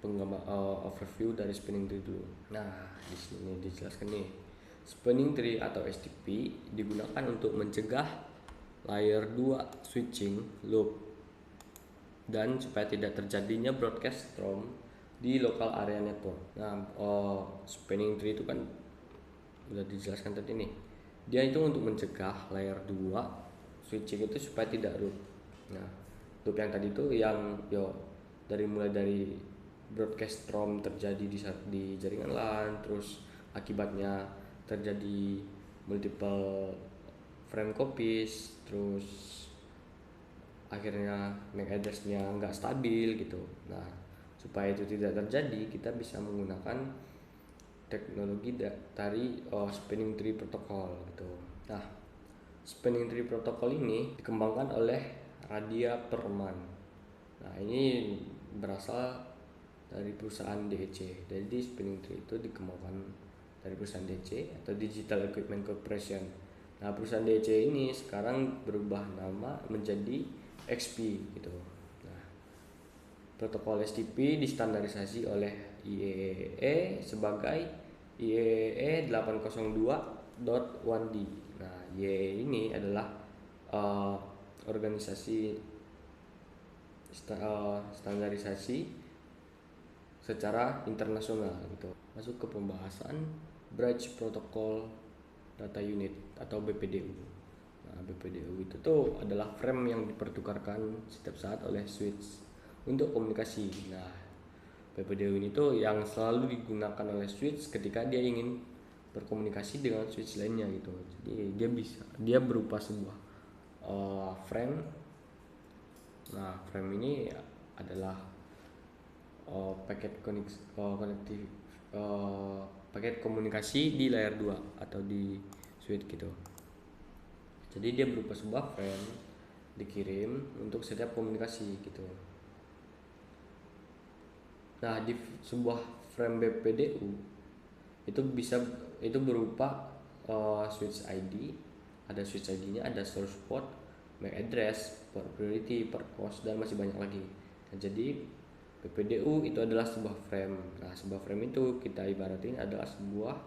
overview dari spanning tree dulu. Nah, di sini dijelaskan nih. Spanning tree atau STP digunakan untuk mencegah layer 2 switching loop dan supaya tidak terjadinya broadcast from di local area network. Nah, spanning tree itu kan udah dijelaskan tadi nih. Dia itu untuk mencegah layer 2 switching itu supaya tidak root. Nah, loop yang tadi itu yang mulai dari broadcast from terjadi di jaringan LAN, terus akibatnya terjadi multiple frame copies, terus akhirnya MAC address-nya nggak stabil gitu. Nah, supaya itu tidak terjadi, kita bisa menggunakan teknologi dari spanning tree protocol gitu. Nah, spanning tree protocol ini dikembangkan oleh Radia Perman. Nah, ini berasal dari perusahaan DEC. Jadi spanning tree itu dikembangkan dari perusahaan DEC atau Digital Equipment Corporation. Nah, perusahaan DEC ini sekarang berubah nama menjadi XP gitu. Nah, protokol STP distandarisasi oleh IEEE sebagai IEEE 802.1d. Nah, IEEE ini adalah organisasi standarisasi secara internasional gitu. Masuk ke pembahasan Bridge Protocol Data Unit atau BPDU. Nah, BPDU itu tuh adalah frame yang dipertukarkan setiap saat oleh switch untuk komunikasi. Nah, BPDU ini tuh yang selalu digunakan oleh switch ketika dia ingin berkomunikasi dengan switch lainnya gitu. Jadi dia berupa sebuah frame. Nah, frame ini adalah paket paket komunikasi di layer 2 atau di switch gitu. Jadi dia berupa sebuah frame dikirim untuk setiap komunikasi gitu. Nah, di sebuah frame BPDU itu berupa switch ID, ada switch ID-nya, ada source port, MAC address, port priority, port cost, dan masih banyak lagi. Nah, jadi BPDU itu adalah sebuah frame. Nah, sebuah frame itu kita ibaratin adalah sebuah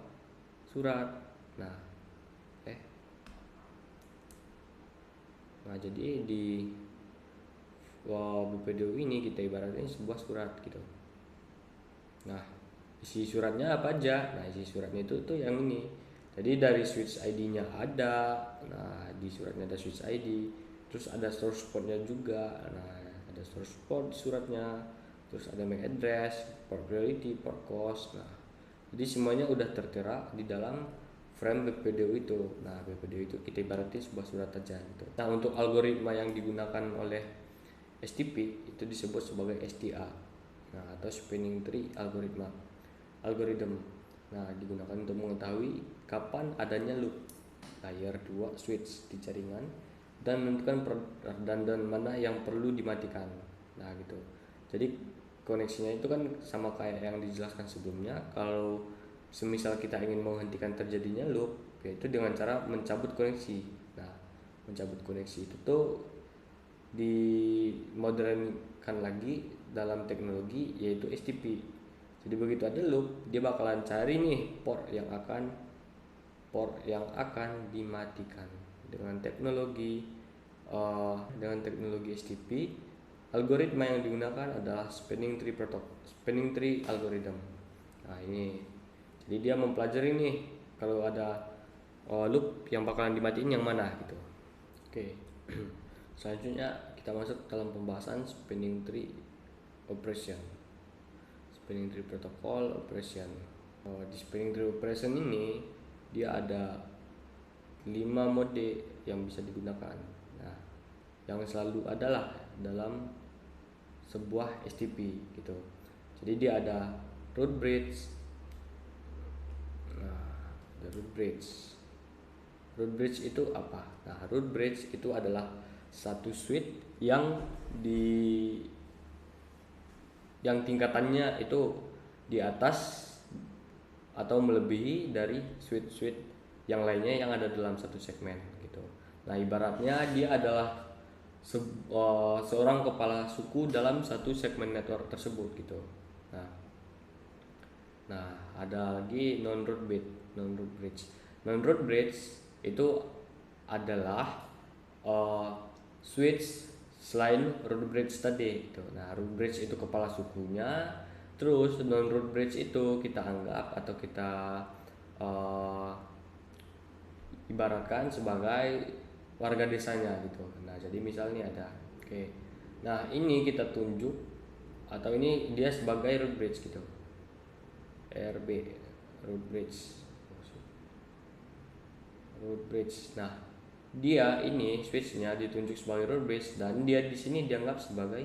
surat. Nah, jadi di BPDU ini kita ibaratin sebuah surat gitu. Nah, isi suratnya apa aja? Nah, isi suratnya itu tuh yang ini. Jadi dari switch ID-nya ada. Nah, di suratnya ada switch ID. Terus ada source port-nya juga. Nah, ada source port di suratnya. Terus ada MAC address, port priority, port cost. Nah, jadi semuanya udah tertera di dalam frame BPDU itu. Nah, BPDU itu kita ibaratin sebuah surat aja gitu. Nah, untuk algoritma yang digunakan oleh STP itu disebut sebagai STA. Nah, atau Spanning Tree Algorithm. Nah, digunakan untuk mengetahui kapan adanya loop layer 2 switch di jaringan dan menentukan dan mana yang perlu dimatikan. Nah, gitu. Jadi koneksinya itu kan sama kayak yang dijelaskan sebelumnya. Kalau semisal kita ingin menghentikan terjadinya loop, yaitu dengan cara mencabut koneksi. Nah, mencabut koneksi itu tuh dimodernkan lagi dalam teknologi yaitu STP. Jadi begitu ada loop, dia bakalan cari nih port yang akan dimatikan dengan teknologi STP. Algoritma yang digunakan adalah Spanning Tree Algorithm. Nah, ini jadi dia mempelajari nih kalau ada loop yang bakalan dimatiin yang mana gitu. Oke. Selanjutnya kita masuk dalam pembahasan Spanning Tree Operation. Spanning Tree Protocol Operation. Di Spanning Tree Operation ini dia ada 5 mode yang bisa digunakan. Nah, yang selalu adalah dalam sebuah STP gitu. Jadi dia ada root bridge. Nah, ada root bridge. Root bridge itu apa? Nah, root bridge itu adalah satu switch yang tingkatannya itu di atas atau melebihi dari switch yang lainnya yang ada dalam satu segmen gitu. Nah, ibaratnya dia adalah seorang kepala suku dalam satu segmen network tersebut gitu. Nah, ada lagi non-root bridge. Non-root bridge itu adalah switch selain root bridge tadi gitu. Nah, root bridge itu kepala sukunya, terus non-root bridge itu kita anggap atau kita ibaratkan sebagai warga desanya gitu. Nah, jadi misalnya ada nah, ini kita tunjuk atau ini dia sebagai root bridge gitu. RB root bridge. Nah, dia ini switchnya ditunjuk sebagai root bridge dan dia di sini dianggap sebagai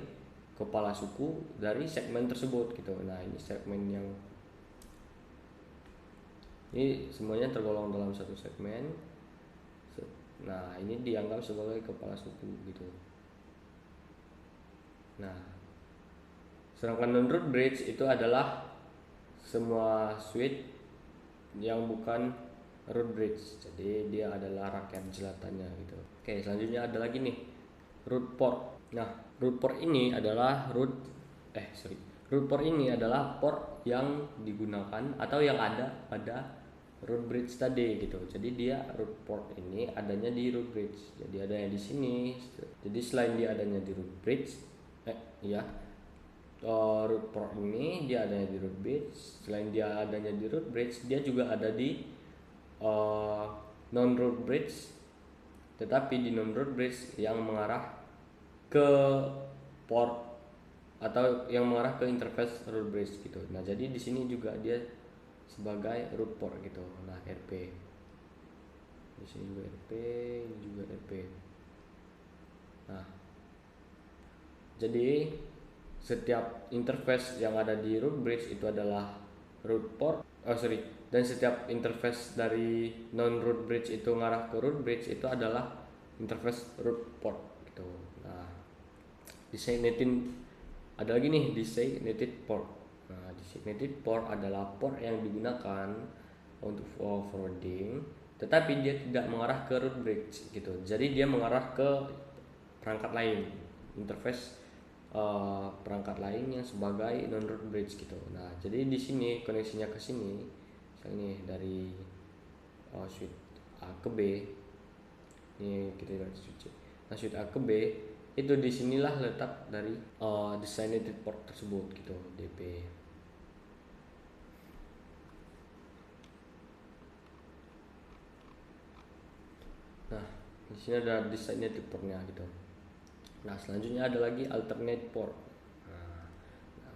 kepala suku dari segmen tersebut gitu. Nah, ini segmen yang ini semuanya tergolong dalam satu segmen. Nah, ini dianggap sebagai kepala suku gitu. Nah, sedangkan non-root bridge itu adalah semua switch yang bukan root bridge. Jadi dia adalah rangkaian jelatannya gitu. Oke, selanjutnya ada lagi nih root port. Nah, root port ini adalah root port ini adalah port yang digunakan atau yang ada pada root bridge tadi gitu. Jadi dia root port ini adanya di root bridge. Jadi adanya di sini. Jadi selain dia adanya di root bridge, root port ini dia adanya di root bridge. Selain dia adanya di root bridge, dia juga ada di non root bridge. Tetapi di non root bridge yang mengarah ke port atau yang mengarah ke interface root bridge gitu. Nah, jadi di sini juga dia sebagai root port gitu. Nah, RP. Di sini juga RP, ini juga RP. Nah, jadi setiap interface yang ada di root bridge itu adalah root port. Dan setiap interface dari non root bridge itu ngarah ke root bridge itu adalah interface root port gitu. Nah, designated ada lagi nih designated port. Nah, designated port adalah port yang digunakan untuk forwarding, tetapi dia tidak mengarah ke root bridge gitu. Jadi dia mengarah ke perangkat lain, interface perangkat lain yang sebagai non root bridge gitu. Nah, jadi di sini koneksinya ke sini, misalnya nih dari switch A ke B, ini kita lihat switch. Nah, switch A ke B itu disinilah letak dari designated port tersebut gitu, DP. Nah, di sini ada designated portnya gitu. Nah, selanjutnya ada lagi alternate port. Nah,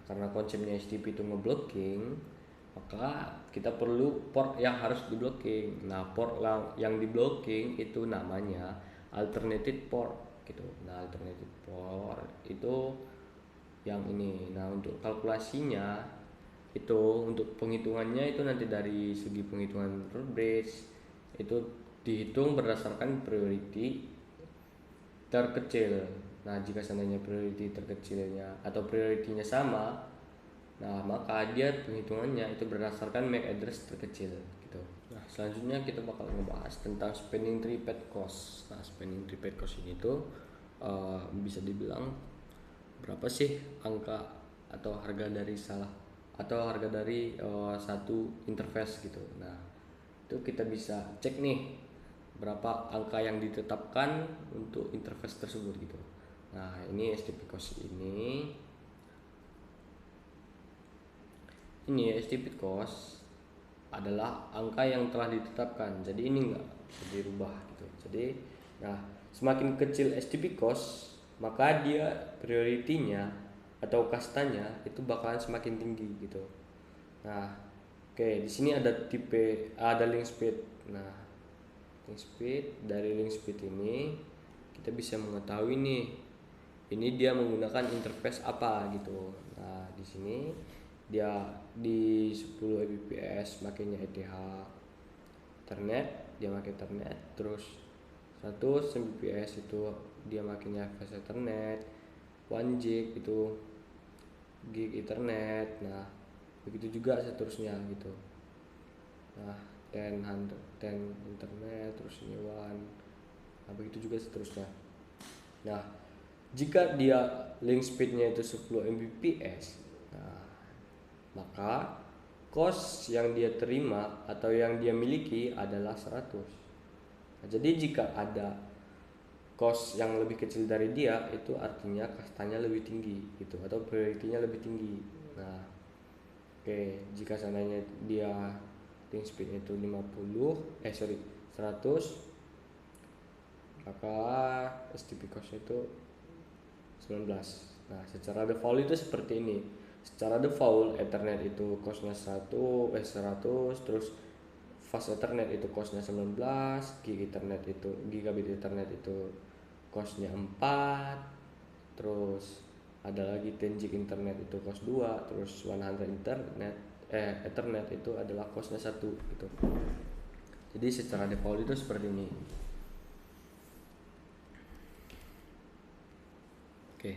karena konsepnya HTTP itu ngeblocking, maka kita perlu port yang harus diblocking. Nah, port yang diblocking itu namanya alternated port gitu. Nah, alternated port itu yang ini. Nah, untuk kalkulasinya itu, untuk penghitungannya itu nanti dari segi penghitungan root bridge itu dihitung berdasarkan priority terkecil. Nah, jika seandainya priority terkecilnya atau priority-nya sama, nah maka dia penghitungannya itu berdasarkan MAC address terkecil gitu. Nah, selanjutnya kita bakal ngebahas tentang spanning tree path cost. Nah, spanning tree path cost ini tuh bisa dibilang berapa sih angka atau harga dari satu interface gitu. Nah, itu kita bisa cek nih berapa angka yang ditetapkan untuk interface tersebut gitu. Nah, ini STP cost ini STP cost adalah angka yang telah ditetapkan. Jadi ini enggak bisa dirubah gitu. Jadi, nah, semakin kecil STP cost, maka dia priority-nya atau kastanya itu bakalan semakin tinggi gitu. Nah, oke, di sini ada link speed. Nah, link speed, dari link speed ini kita bisa mengetahui nih ini dia menggunakan interface apa gitu. Nah, di sini dia di 10 Mbps makainya ETH Ethernet, dia pakai Ethernet. Terus 100 Mbps itu dia makainya fast Ethernet, 1 gig itu gig Ethernet. Nah, begitu juga seterusnya gitu. Nah, 10 internet, terus ini 1. Nah, begitu juga seterusnya. Nah, jika dia link speednya itu 10 Mbps, nah, maka cost yang dia terima atau yang dia miliki adalah 100. Nah, jadi jika ada cost yang lebih kecil dari dia, itu artinya kastanya lebih tinggi gitu, atau priority-nya lebih tinggi. Nah, oke, jika seandainya dia link speed itu 100, maka STP cost itu 19. Nah, secara default itu seperti ini. Secara default Ethernet itu costnya 100, terus fast Ethernet itu costnya 19, gigabit Ethernet itu costnya 4, terus ada lagi 10 gig internet itu cost 2, terus 100 Ethernet itu adalah costnya 1 gitu. Jadi secara default itu seperti ini. Oke,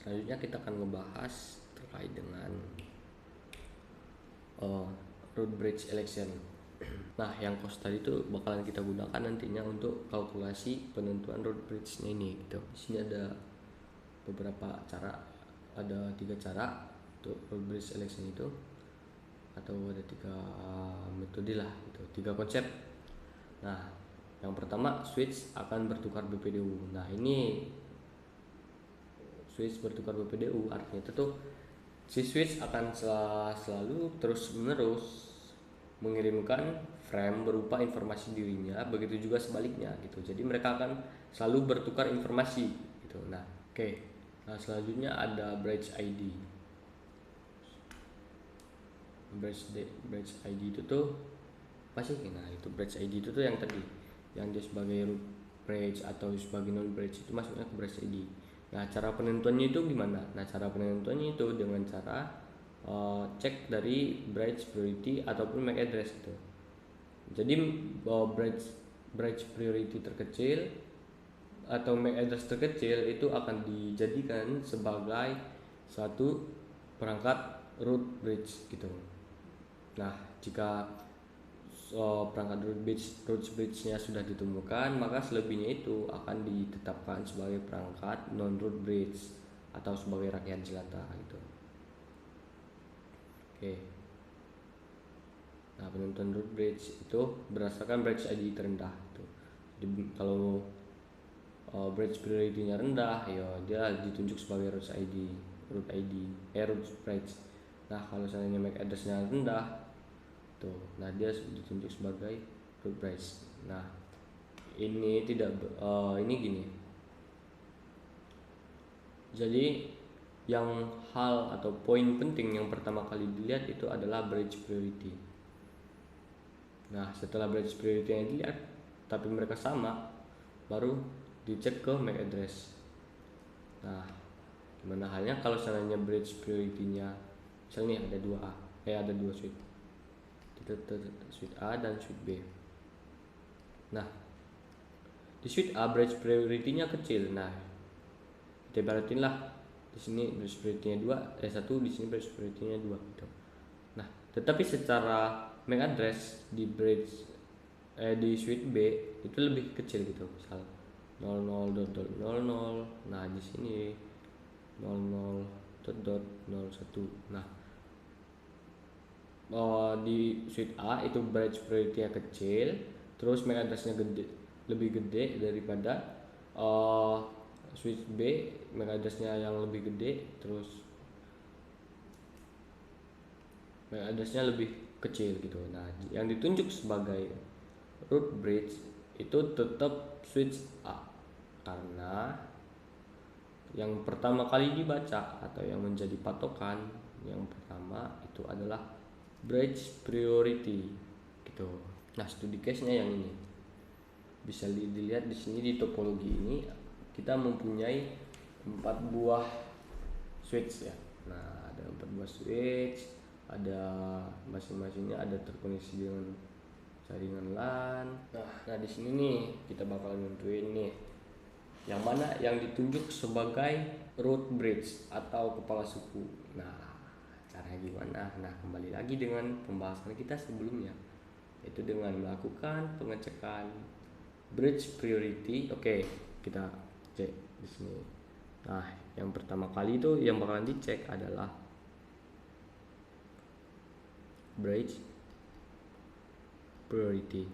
selanjutnya kita akan ngebahas terkait dengan root bridge election. Nah, yang cost tadi itu bakalan kita gunakan nantinya untuk kalkulasi penentuan root bridge-nya ini gitu. Di sini ada beberapa cara, ada 3 cara untuk root bridge election itu, atau ada 3 metode lah gitu, 3 konsep. Nah, yang pertama, switch akan bertukar BPDU. Nah, ini switch bertukar BPDU, artinya itu tuh si switch akan selalu terus menerus mengirimkan frame berupa informasi dirinya, begitu juga sebaliknya gitu. Jadi mereka akan selalu bertukar informasi gitu. Nah, oke. Nah, selanjutnya ada bridge ID. Bridge ID itu tuh apa sih? Nah, itu bridge ID itu tuh yang tadi, yang dia sebagai root bridge atau sebagai non bridge, itu masuknya ke bridge ID. Nah, cara penentuannya itu gimana? Nah, cara penentuannya itu dengan cara cek dari bridge priority ataupun MAC address itu. Jadi bridge priority terkecil atau MAC address terkecil itu akan dijadikan sebagai suatu perangkat root bridge gitu. Nah, jika perangkat root bridge-nya sudah ditemukan, maka selebihnya itu akan ditetapkan sebagai perangkat non root bridge atau sebagai rangkaian jelata gitu. Oke. Nah, penentuan root bridge itu berdasarkan bridge ID terendah itu. Jadi kalau bridge priority-nya rendah, ya dia ditunjuk sebagai root bridge. Nah, kalau seandainya MAC address-nya rendah, tuh, nah dia ditunjuk sebagai root bridge. Nah, ini ini gini. Jadi yang hal atau poin penting yang pertama kali dilihat itu adalah bridge priority. Nah, setelah bridge priority yang dilihat tapi mereka sama, baru dicek ke MAC address. Nah, gimana halnya kalau seandainya bridge priority-nya misalnya ada dua switch. Switch A dan switch B. Nah, di switch A bridge priority-nya kecil. Nah, kita ibaratin lah di sini bridge priority-nya 1, di sini bridge priority-nya 2 gitu. Nah, tetapi secara MAC address di di switch B itu lebih kecil gitu. Misal 00.00. Nah, di sini 00.01. Nah, di switch A itu bridge priority-nya kecil, terus MAC address-nya lebih gede daripada switch B, MAC address-nya yang lebih gede, terus MAC address-nya lebih kecil gitu. Nah, yang ditunjuk sebagai root bridge itu tetap switch A, karena yang pertama kali dibaca atau yang menjadi patokan yang pertama itu adalah bridge priority gitu. Nah, studi case-nya yang ini bisa dilihat di sini. Di topologi ini kita mempunyai 4 buah switch ya. Nah, ada 4 buah switch, ada masing-masingnya ada terkoneksi dengan jaringan LAN. Nah, di sini nih kita bakal nentuin nih yang mana yang ditunjuk sebagai root bridge atau kepala suku. Nah, caranya gimana? Nah, kembali lagi dengan pembahasan kita sebelumnya, yaitu dengan melakukan pengecekan bridge priority. Oke, kita cek di sini. Nah, yang pertama kali itu yang bakalan dicek adalah bridge priority.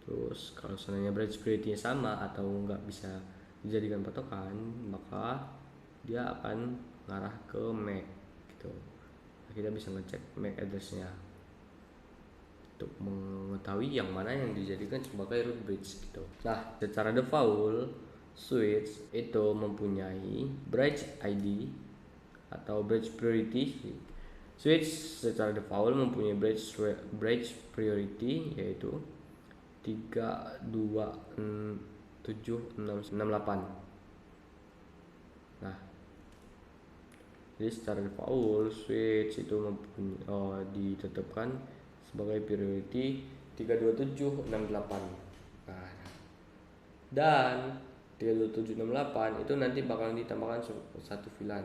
Terus kalau seandainya bridge priority-nya sama atau nggak bisa dijadikan patokan, maka dia akan mengarah ke MAC gitu. Nah, kita bisa ngecek MAC address-nya untuk mengetahui yang mana yang dijadikan sebagai root bridge gitu. Nah, secara default switch itu mempunyai bridge ID atau bridge priority. Switch secara default mempunyai bridge priority yaitu 32768. Nah, jadi secara default switch itu ditetapkan sebagai priority 32768. Nah, dan 32768 itu nanti bakal ditambahkan satu VLAN.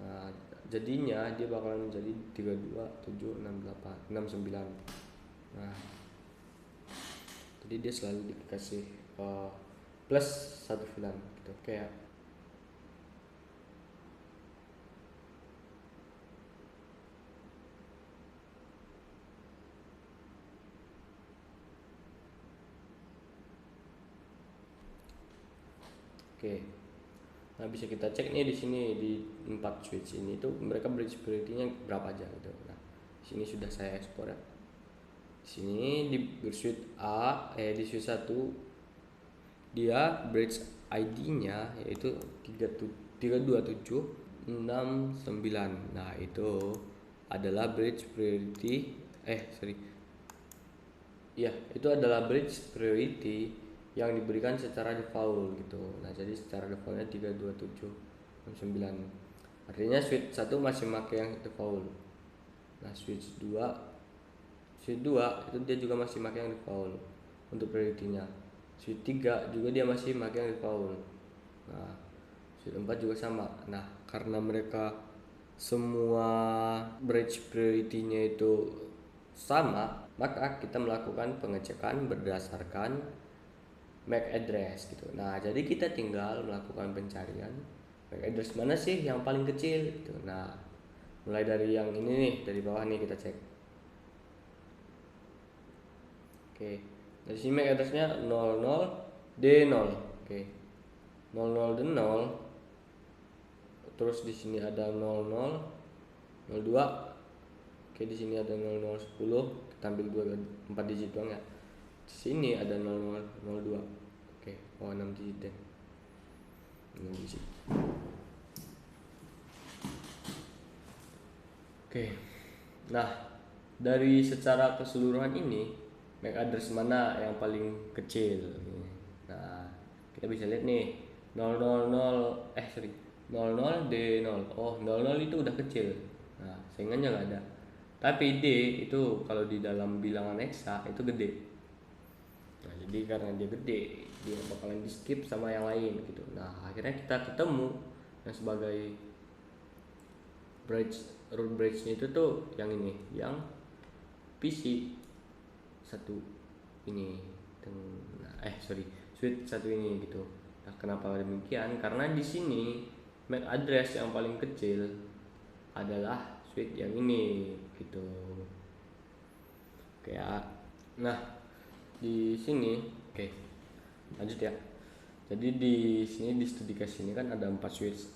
Nah, jadinya dia bakalan menjadi 3276869. Nah, jadi dia selalu dikasih plus satu VLAN gitu. Kayak Oke. Nah, bisa kita cek nih di sini di 4 switch ini tuh mereka bridge priority-nya berapa aja gitu. Nah, di sini sudah saya ekspor ya. Di sini di switch di switch 1 dia bridge ID-nya yaitu 32769. Nah, itu adalah bridge priority itu adalah bridge priority yang diberikan secara default gitu. Nah, jadi secara defaultnya 32769. Artinya switch 1 masih pakai yang default. Nah, switch 2 itu dia juga masih pakai yang default untuk priority-nya. Switch 3 juga dia masih pakai yang default. Nah, switch 4 juga sama. Nah, karena mereka semua bridge priority-nya itu sama, maka kita melakukan pengecekan berdasarkan MAC address gitu. Nah, jadi kita tinggal melakukan pencarian MAC address mana sih yang paling kecil gitu. Nah, mulai dari yang ini nih, dari bawah nih kita cek. Oke. Dari sini MAC address-nya 00D0. Oke. 00 dan 0. Terus di sini ada 0002. Oke, di sini ada 0010. Kita ambil 4 digit doang ya. Di sini ada 0002. Oke, 6 digit deh. 6 digit. Oke. Nah, dari secara keseluruhan ini MAC address mana yang paling kecil? Nah, kita bisa lihat nih 00D0. Oh, 00 itu udah kecil. Nah, saingannya nggak ada. Tapi D itu kalau di dalam bilangan heksa itu gede. Nah, jadi karena dia gede, dia bakalan di skip sama yang lain gitu. Nah, akhirnya kita ketemu yang sebagai root bridge-nya itu tuh yang ini, yang PC satu ini. Switch satu ini gitu. Nah, kenapa demikian? Karena di sini MAC address yang paling kecil adalah switch yang ini gitu. Kayak nah, di sini oke. Lanjut ya. Jadi di sini di studi case ini kan ada 4 switch.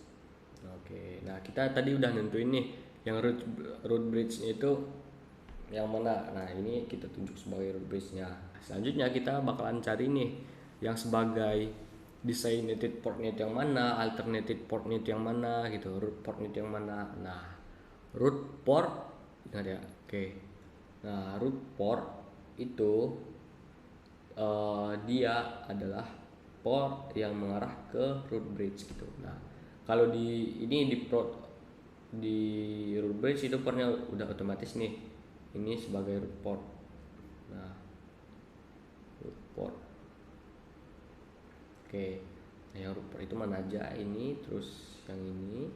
Oke. Nah, kita tadi udah nentuin nih yang root bridge itu yang mana. Nah, ini kita tunjuk sebagai root bridge-nya. Selanjutnya kita bakalan cari nih yang sebagai designated portnet yang mana, alternative portnet yang mana gitu, root portnet yang mana. Nah, root port ada. Oke. Nah, root port itu dia adalah port yang mengarah ke root bridge gitu. Nah, kalau di root bridge itu portnya udah otomatis nih. Ini sebagai root port. Nah, root port. Oke. Nah, yang root port itu mana aja? Ini, terus yang ini,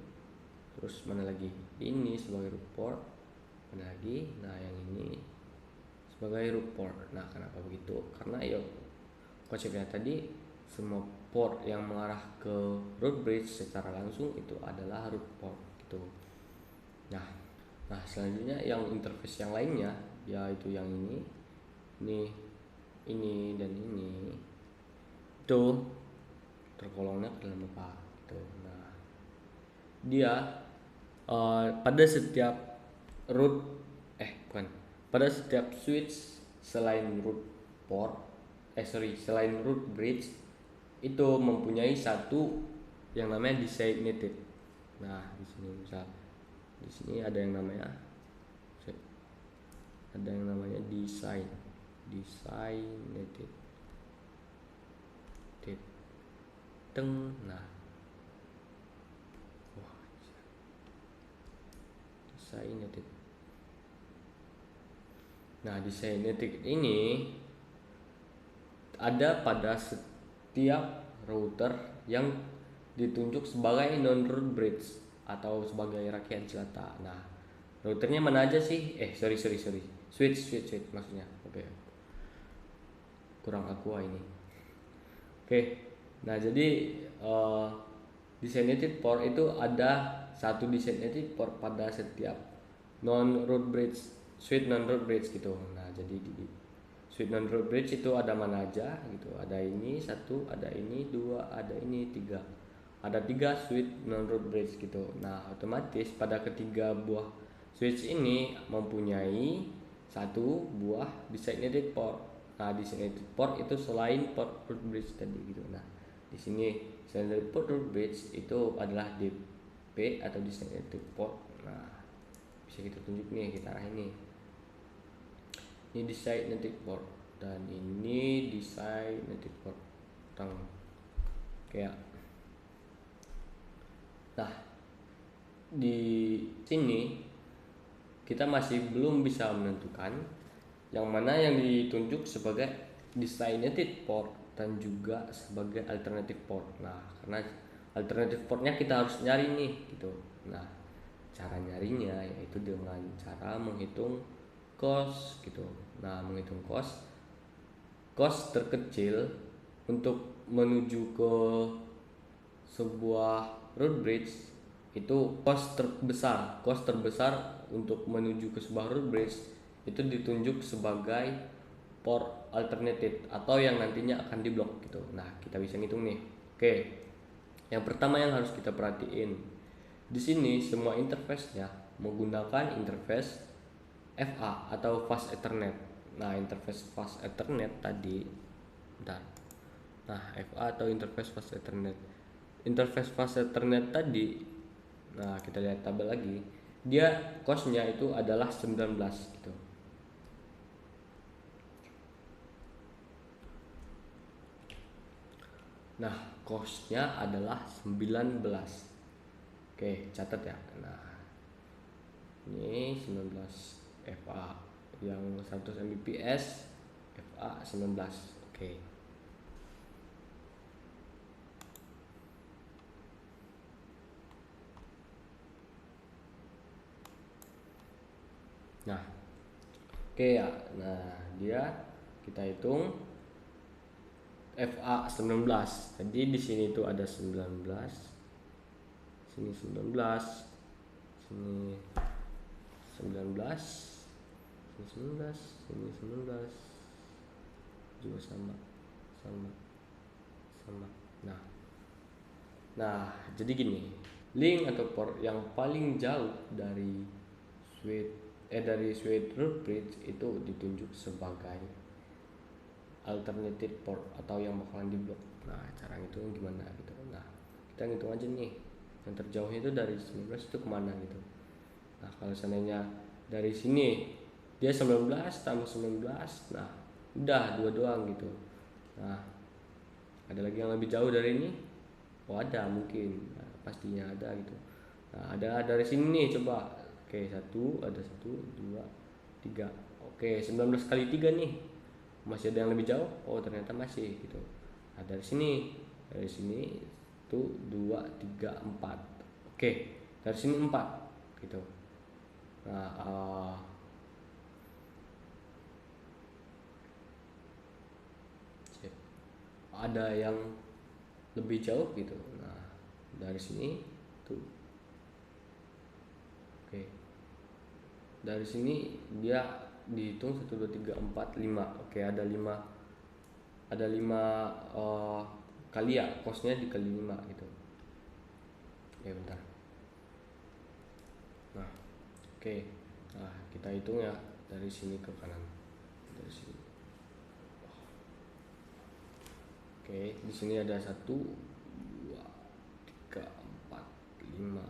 terus mana lagi? Ini sebagai root port. Mana lagi? Nah, yang ini sebagai root port. Nah, kenapa begitu? Karena konsepnya tadi semua port yang mengarah ke root bridge secara langsung itu adalah root port gitu. Nah, selanjutnya yang interface yang lainnya yaitu yang ini dan ini itu tergolongnya ke dalam apa gitu. Nah, dia pada setiap pada setiap switch selain selain root bridge itu mempunyai satu yang namanya designated. Nah, di sini misal di sini ada yang namanya designated. Nah, designated. Nah, designated ini ada pada setiap router yang ditunjuk sebagai non-root bridge atau sebagai rangkaian jelata. Nah, routernya mana aja sih? Switch maksudnya. Oke. Kurang aqua ini. Oke. Nah, jadi designated port itu ada satu designated port pada setiap non-root bridge, switch non-root bridge gitu. Nah, jadi di switch non root bridge itu ada mana aja gitu. Ada ini 1, ada ini 2, ada ini 3. Ada 3 switch non root bridge gitu. Nah, otomatis pada ketiga buah switch ini mempunyai 1 buah designated port. Nah, designated port itu selain port root bridge tadi gitu. Nah, di sini selain port root bridge itu adalah DP atau designated port. Nah, bisa kita tunjuk nih, kita arah ini designated port dan ini designated port kayak. Nah, di sini kita masih belum bisa menentukan yang mana yang ditunjuk sebagai designated port dan juga sebagai alternative port. Nah, karena alternative portnya kita harus nyari nih gitu. Nah, cara nyarinya yaitu dengan cara menghitung cost gitu. Nah, menghitung cost terkecil untuk menuju ke sebuah root bridge itu cost terbesar untuk menuju ke sebuah root bridge itu ditunjuk sebagai port alternative atau yang nantinya akan diblok gitu. Nah, kita bisa ngitung nih. Oke. Yang pertama yang harus kita perhatiin, di sini semua interface-nya menggunakan interface FA atau Fast Ethernet. Nah, interface Fast Ethernet tadi, bentar. Nah, FA atau interface Fast Ethernet. Interface Fast Ethernet tadi, nah kita lihat tabel lagi, dia cost-nya itu adalah 19 gitu. Nah, cost-nya adalah 19. Oke, catat ya. Nah, ini 19 FA yang 100 Mbps, FA 19. Oke. Nah, oke ya. Nah, dia kita hitung FA 19. Jadi di sini tuh ada 19. Sini 19. Sini 19. Sini 19, sini 19. Juga sama. Nah, jadi gini. Link atau port yang paling jauh dari switch root bridge itu ditunjuk sebagai alternative port atau yang bakalan diblok. Nah, cara itu gimana gitu. Nah, kita ngitung aja nih. Yang terjauhnya itu dari 19 itu kemana gitu. Nah, kalau seandainya dari sini dia 19 tambah 19, nah udah 2 doang gitu. Nah, ada lagi yang lebih jauh dari ini? Oh, ada mungkin. Nah, pastinya ada gitu. Nah, ada dari sini nih, coba. Oke, ada 1, 2, 3. Oke, 19 kali 3 nih. Masih ada yang lebih jauh? Oh, ternyata masih gitu. Nah, dari sini 1, 2, 3, 4. Oke, dari sini 4 gitu. Nah, ada yang lebih jauh gitu. Nah, dari sini tuh. Oke. Dari sini dia dihitung 1 2 3 4 5. Oke, ada 5 kali ya, costnya dikali 5 gitu. Ya, bentar. Nah, oke. Nah, kita hitung ya dari sini ke kanan. Dari sini. Oke, di sini ada 1 2 3 4 5.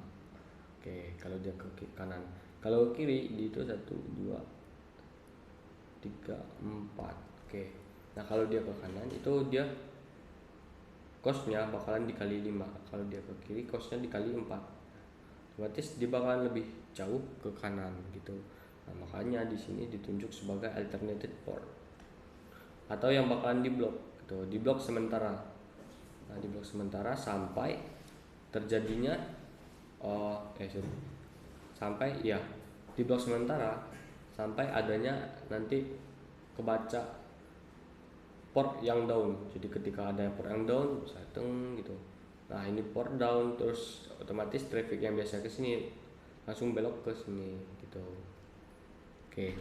Oke, kalau dia ke kanan. Kalau ke kiri di itu 1 2 3 4. Oke. Nah, kalau dia ke kanan itu dia costnya bakalan dikali 5. Kalau dia ke kiri costnya dikali 4. Otomatis dia bakalan lebih jauh ke kanan gitu. Nah, makanya di sini ditunjuk sebagai alternative port atau yang bakalan diblok gitu. Diblok sementara. Nah, diblok sementara sampai terjadinya sampai ya diblok sementara sampai adanya nanti kebaca port yang down. Jadi ketika ada port yang down bisa gitu. Nah, ini port down, terus otomatis traffic yang biasa ke sini langsung belok ke sini gitu. Oke.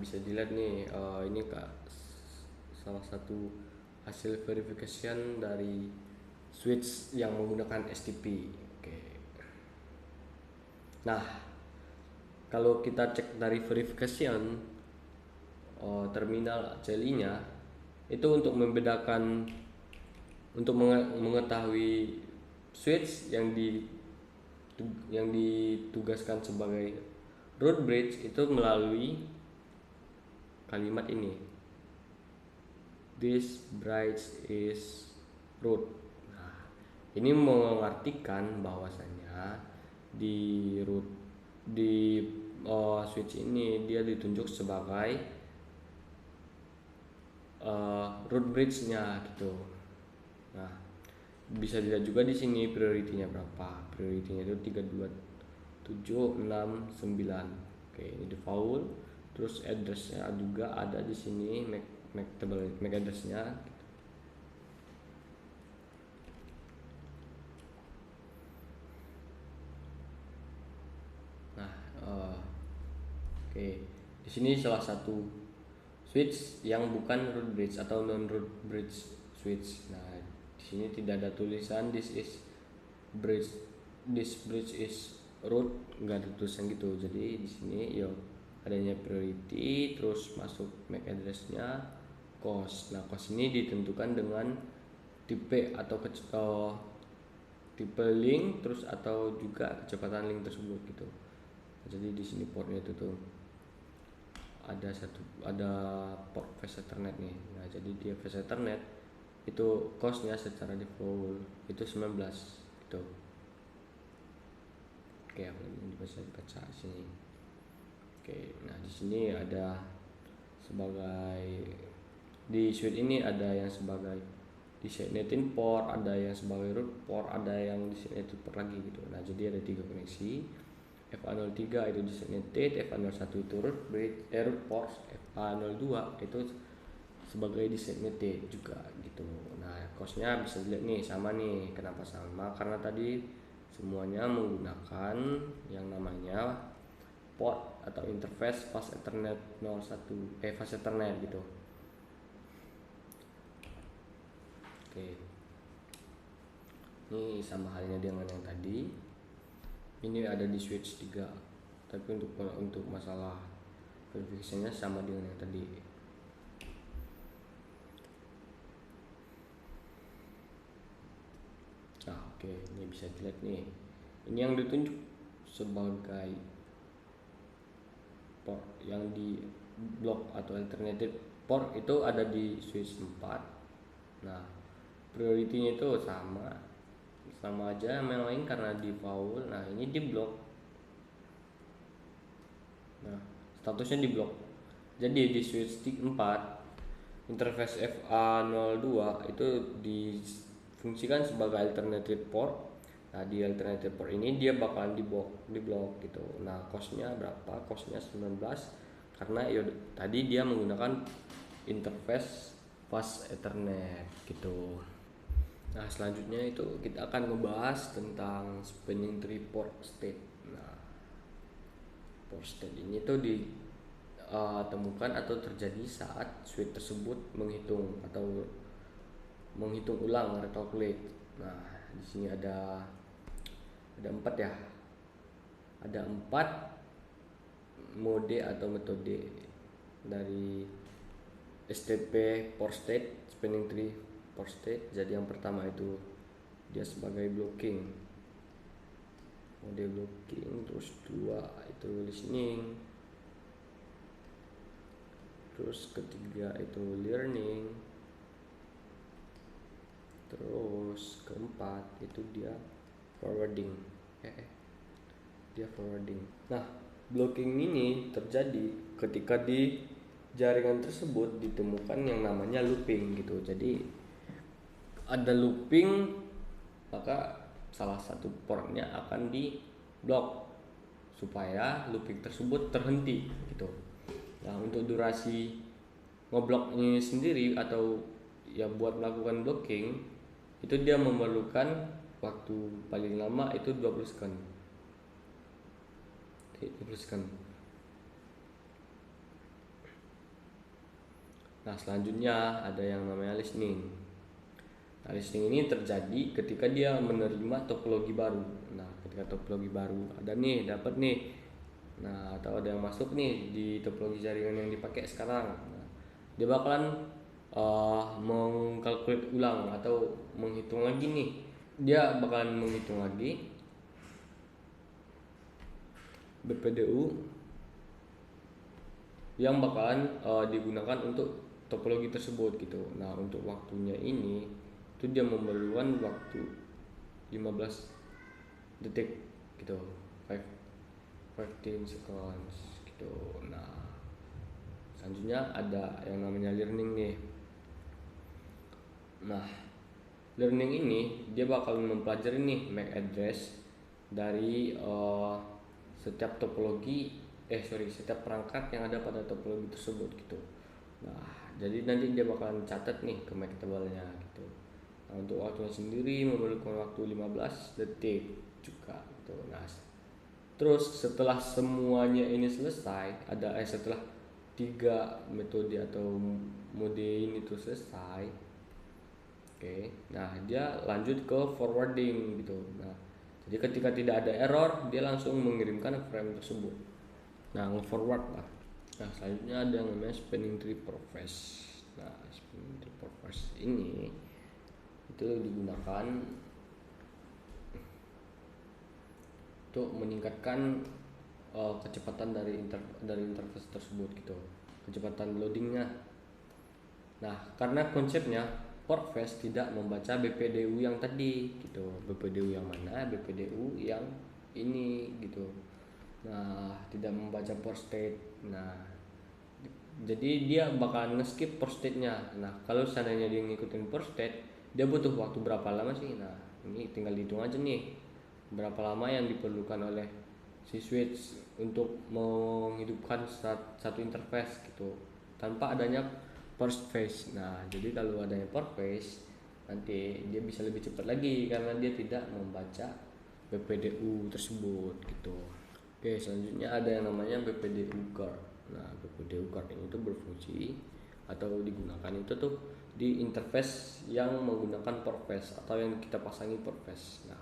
bisa dilihat nih, ini Kak salah satu hasil verification dari switch yang menggunakan STP. Oke. Nah, kalau kita cek dari verification terminal CLI-nya itu untuk membedakan, untuk mengetahui switch yang ditugaskan sebagai root bridge itu melalui kalimat ini, this bridge is root. Nah, ini mengartikan bahwasanya di switch ini dia ditunjuk sebagai root bridge-nya gitu. Nah, bisa dilihat juga di sini priority-nya berapa. Priority-nya itu 32769. Oke, ini default. Terus address-nya juga ada di sini, MAC address-nya. Nah, oke, di sini salah satu switch yang bukan root bridge atau non root bridge switch. Nah, di sini tidak ada tulisan this bridge is root, nggak ada tulisan gitu. Jadi di sini ya adanya priority, terus masuk MAC address-nya, cost. Nah, cost ini ditentukan dengan tipe atau tipe link, terus atau juga kecepatan link tersebut gitu. Jadi di sini portnya itu tuh ada port fast Ethernet nih. Nah, jadi dia fast Ethernet itu costnya secara default itu 19 gitu. Oke, ini bisa dibaca di sini. Oke, nah di sini ada sebagai, di switch ini ada yang sebagai designated port, ada yang sebagai root port, ada yang designated port lagi gitu. Nah, jadi ada 3 koneksi. FA03 itu designated, FA01 itu root port, FA02 itu sebagai designated juga gitu. Nah, costnya bisa dilihat nih sama nih. Kenapa sama? Karena tadi semuanya menggunakan yang namanya port atau interface fast Ethernet 01 fast Ethernet gitu. Oke, ini sama halnya dengan yang tadi. Ini ada di switch 3, tapi untuk masalah verifikasinya sama dengan yang tadi. Nah, oke, ini bisa dilihat nih. Ini yang ditunjuk sebagai port yang di block atau alternative port itu ada di switch 4. Nah, priority-nya itu sama aja yang lain karena default. Nah, ini di block. Nah, statusnya di block. Jadi di switch 4 interface FA02 itu difungsikan sebagai alternative port. Nah, di alternative port ini dia bakalan di block gitu. Nah, costnya berapa? Costnya 19 karena ya tadi dia menggunakan interface fast Ethernet gitu. Nah, selanjutnya itu kita akan membahas tentang spanning tree port state. Nah, port state ini tuh ditemukan atau terjadi saat switch tersebut menghitung ulang, recalculate. Nah, di sini ada 4 ya. Ada 4 mode atau metode dari STP port state, spanning tree port state. Jadi yang pertama itu dia sebagai blocking, mode blocking. Terus 2 itu listening, terus ketiga itu learning, terus keempat itu dia forwarding. Nah, blocking ini terjadi ketika di jaringan tersebut ditemukan yang namanya looping gitu. Jadi ada looping, maka salah satu portnya akan di block supaya looping tersebut terhenti gitu. Nah, untuk durasi ngebloknya sendiri atau ya buat melakukan blocking itu dia memerlukan waktu paling lama itu 20 second. Nah, selanjutnya ada yang namanya listening. Nah, listening ini terjadi ketika dia menerima topologi baru. Nah, ketika topologi baru ada nih, dapat nih. Nah, atau ada yang masuk nih di topologi jaringan yang dipakai sekarang. Nah, dia bakalan mengkalkulat ulang atau menghitung lagi nih. Dia bakalan menghitung lagi BPDU yang bakalan digunakan untuk topologi tersebut gitu. Nah, untuk waktunya ini itu dia memerlukan waktu 15 detik gitu, 15 seconds gitu. Nah, selanjutnya ada yang namanya learning nih. Nah, learning ini dia bakal mempelajari nih MAC address dari setiap setiap perangkat yang ada pada topologi tersebut gitu. Nah, jadi nanti dia bakalan catat nih ke MAC table-nya gitu. Nah, untuk waktunya sendiri memerlukan waktu 15 detik juga gitu. Nah, terus setelah semuanya ini selesai, setelah 3 metode atau mode ini tuh selesai, oke, nah dia lanjut ke forwarding gitu. Nah, jadi ketika tidak ada error, dia langsung mengirimkan frame tersebut. Nah, nge-forward lah. Nah, selanjutnya ada yang namanya spanning tree process. Nah, spanning tree process ini itu digunakan untuk meningkatkan kecepatan dari interface tersebut gitu, kecepatan loadingnya. Nah, karena konsepnya Portfast tidak membaca BPDU yang tadi gitu. BPDU yang mana? BPDU yang ini gitu. Nah, tidak membaca port state. Nah, jadi dia bakalan nge-skip port state-nya. Nah, kalau seandainya dia ngikutin port state, dia butuh waktu berapa lama sih? Nah, ini tinggal dihitung aja nih berapa lama yang diperlukan oleh si switch untuk menghidupkan satu interface gitu tanpa adanya port phase. Nah, jadi kalau adanya port phase nanti dia bisa lebih cepat lagi karena dia tidak membaca BPDU tersebut gitu. Oke, selanjutnya ada yang namanya BPDU guard. Nah, BPDU guard ini tuh berfungsi atau digunakan itu tuh di interface yang menggunakan port phase atau yang kita pasangi port phase. Nah,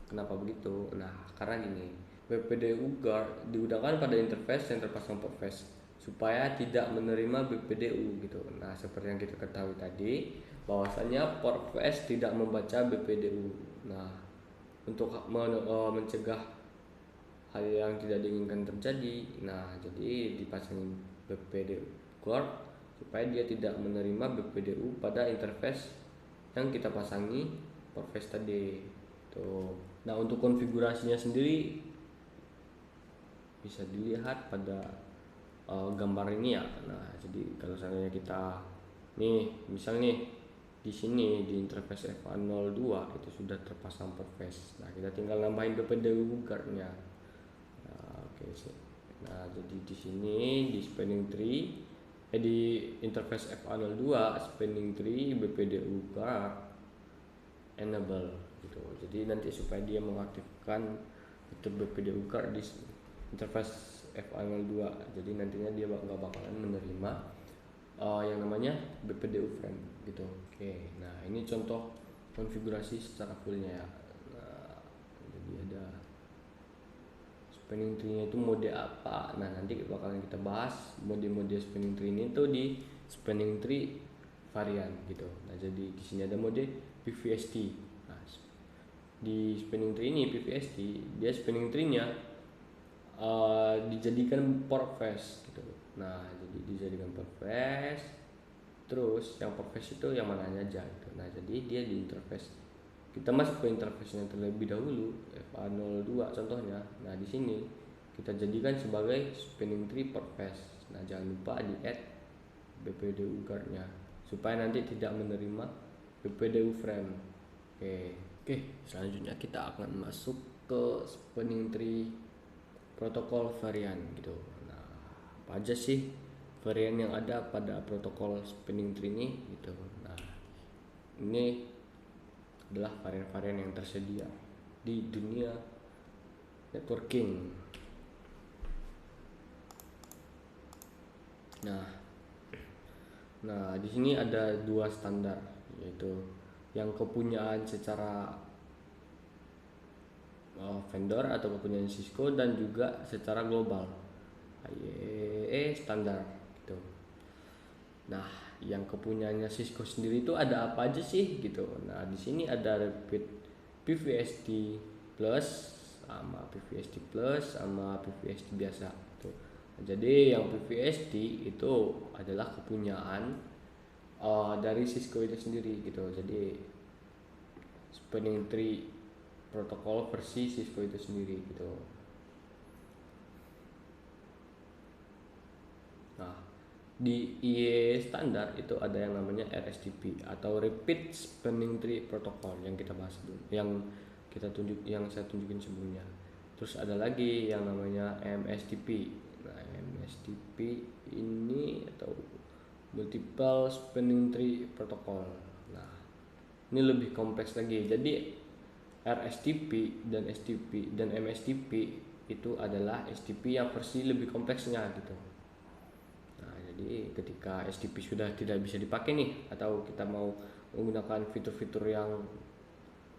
kenapa begitu? Nah, karena gini, BPDU guard digunakan pada interface yang terpasang port phase supaya tidak menerima BPDU gitu. Nah, seperti yang kita ketahui tadi, bahwasanya port phase tidak membaca BPDU. Nah, untuk mencegah hal yang tidak diinginkan terjadi, nah jadi dipasangin BPDU guard supaya dia tidak menerima BPDU pada interface yang kita pasangi port phase tadi tuh. Nah, untuk konfigurasinya sendiri bisa dilihat pada gambar ini ya. Nah, jadi kalau seandainya kita nih misal nih di sini di interface FA02 itu sudah terpasang port phase. Nah, kita tinggal nambahin BPDU guardnya. Nah, oke sih. Nah, jadi di sini di spanning tree di interface FA02 spanning tree BPDU guard enable gitu. Jadi nanti supaya dia mengaktifkan itu BPDU guard di interface FA02. Jadi nantinya dia nggak bakalan menerima yang namanya BPDU frame gitu. Oke, nah ini contoh konfigurasi secara fullnya ya. Nah, jadi ada spanning tree-nya itu mode apa. Nah, nanti bakalan kita bahas mode-mode spanning tree ini tuh di spanning tree varian gitu. Nah, jadi di sini ada mode PVST. Nah, di spanning tree ini PVST dia spanning tree-nya dijadikan port phase gitu. Nah, jadi dijadikan port phase, terus yang port phase itu yang mana aja gitu. Nah, jadi dia di interface, kita masuk ke interface-nya terlebih dahulu FA02 contohnya. Nah, di sini kita jadikan sebagai spanning tree port phase. Nah, jangan lupa di add BPDU guard-nya supaya nanti tidak menerima BPDU frame. Oke, selanjutnya kita akan masuk ke spanning tree protokol varian gitu. Nah, apa aja sih varian yang ada pada protokol spanning tree ini gitu. Nah, ini adalah varian-varian yang tersedia di dunia networking. Nah, Nah, di sini ada dua standar, yaitu yang kepunyaan secara vendor atau kepunyaan Cisco, dan juga secara global, IEEE standar gitu. Nah, yang kepunyaannya Cisco sendiri itu ada apa aja sih gitu. Nah, di sini ada Rapid PVST Plus sama PVST Plus sama PVST biasa gitu. Nah, jadi yang PVST itu adalah kepunyaan dari Cisco itu sendiri gitu. Jadi Spanning Tree protokol versi Cisco itu sendiri gitu. Nah, di IE standar itu ada yang namanya RSTP atau Rapid Spanning Tree Protocol yang kita bahas dulu, yang saya tunjukin sebelumnya. Terus ada lagi yang namanya MSTP. Nah, MSTP ini atau Multiple Spanning Tree Protocol. Nah, ini lebih kompleks lagi. Jadi RSTP dan STP dan MSTP itu adalah STP yang versi lebih kompleksnya gitu. Nah, jadi ketika STP sudah tidak bisa dipakai nih, atau kita mau menggunakan fitur-fitur yang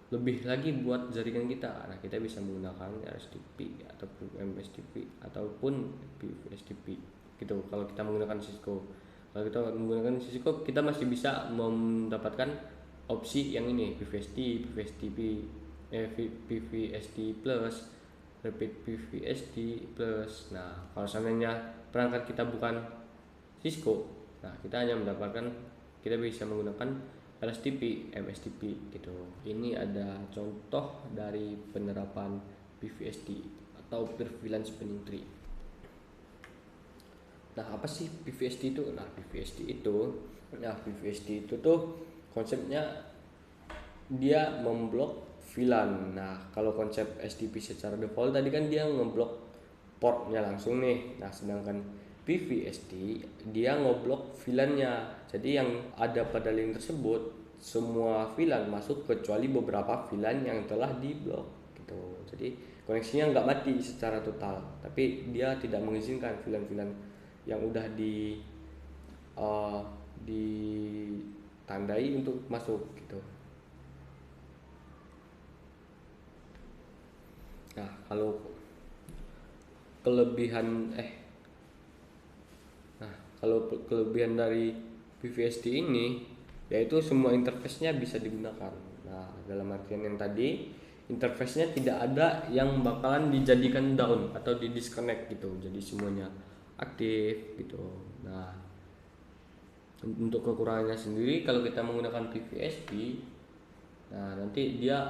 lebih lagi buat jaringan kita, nah kita bisa menggunakan RSTP ataupun MSTP ataupun PVSTP gitu. Kalau kita menggunakan Cisco, kalau kita menggunakan Cisco, kita masih bisa mendapatkan opsi yang ini, PVST, PVST Plus, Rapid PVST Plus. Nah, kalau seandainya perangkat kita bukan Cisco, nah kita hanya mendapatkan, kita bisa menggunakan LSTP, MSTP gitu. Ini ada contoh dari penerapan PVST atau Prevalence Spanning Tree. Nah, apa sih PVST itu? PVST itu tuh konsepnya dia memblok VLAN. Nah, kalau konsep STP secara default tadi kan dia ngeblok portnya langsung nih. Nah, sedangkan PVST dia ngeblok VLAN-nya. Jadi yang ada pada link tersebut semua VLAN masuk kecuali beberapa VLAN yang telah diblok gitu. Jadi koneksinya nggak mati secara total, tapi dia tidak mengizinkan VLAN-VLAN yang udah ditandai untuk masuk gitu. Nah, kalau kelebihan dari PVST ini yaitu semua interface-nya bisa digunakan. Nah, dalam artian yang tadi, interface-nya tidak ada yang bakalan dijadikan down atau di disconnect gitu. Jadi semuanya aktif gitu. Nah, untuk kekurangannya sendiri kalau kita menggunakan PVST, nah nanti dia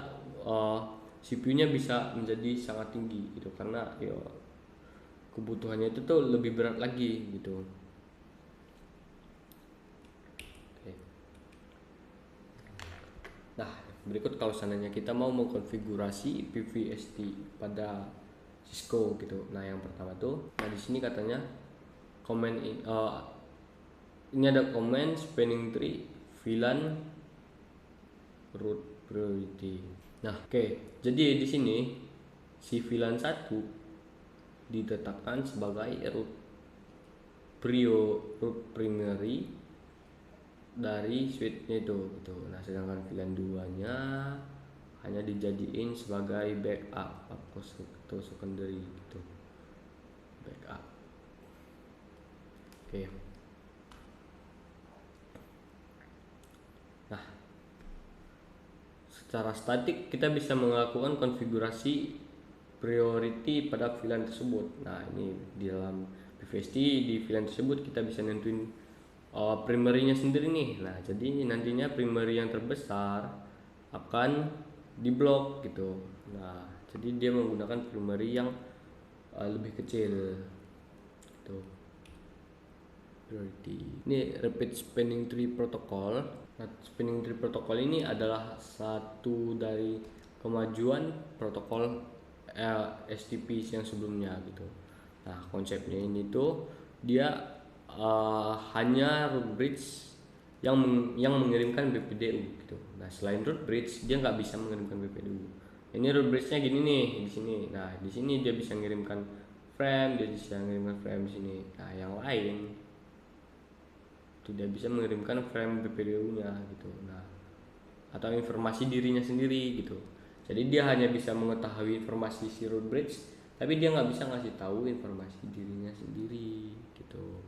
CPU-nya bisa menjadi sangat tinggi gitu, karena ya kebutuhannya itu tuh lebih berat lagi gitu. Oke. Nah, berikut kalau seandainya kita mau mengkonfigurasi PVST pada Cisco gitu. Nah, yang pertama tuh, nah di sini katanya ini ada command spanning tree VLAN root priority. Nah, oke. Jadi di sini si VLAN 1 ditetapkan sebagai root primary dari switch-nya itu gitu. Nah, sedangkan VLAN 2-nya hanya dijadiin sebagai backup atau secondary gitu. Backup. Oke. Nah, secara statik kita bisa melakukan konfigurasi priority pada VLAN tersebut. Nah, ini di dalam PVST di VLAN tersebut kita bisa nentuin primary-nya sendiri nih. Nah, jadi nantinya primary yang terbesar akan diblok gitu. Nah, jadi dia menggunakan primary yang lebih kecil gitu. Priority. Ini Rapid Spanning Tree Protocol. Nah, Spanning Tree Protocol ini adalah satu dari kemajuan protokol STP yang sebelumnya gitu. Nah, konsepnya ini tuh dia hanya root bridge yang mengirimkan BPDU gitu. Nah, selain root bridge dia nggak bisa mengirimkan BPDU. Ini root bridge-nya gini nih di sini. Nah, di sini dia bisa mengirimkan frame, dia bisa mengirimkan frame di sini. Nah, yang lain tidak bisa mengirimkan frame video-nya gitu. Nah, atau informasi dirinya sendiri gitu. Jadi dia hanya bisa mengetahui informasi si road bridge, tapi dia nggak bisa ngasih tahu informasi dirinya sendiri gitu.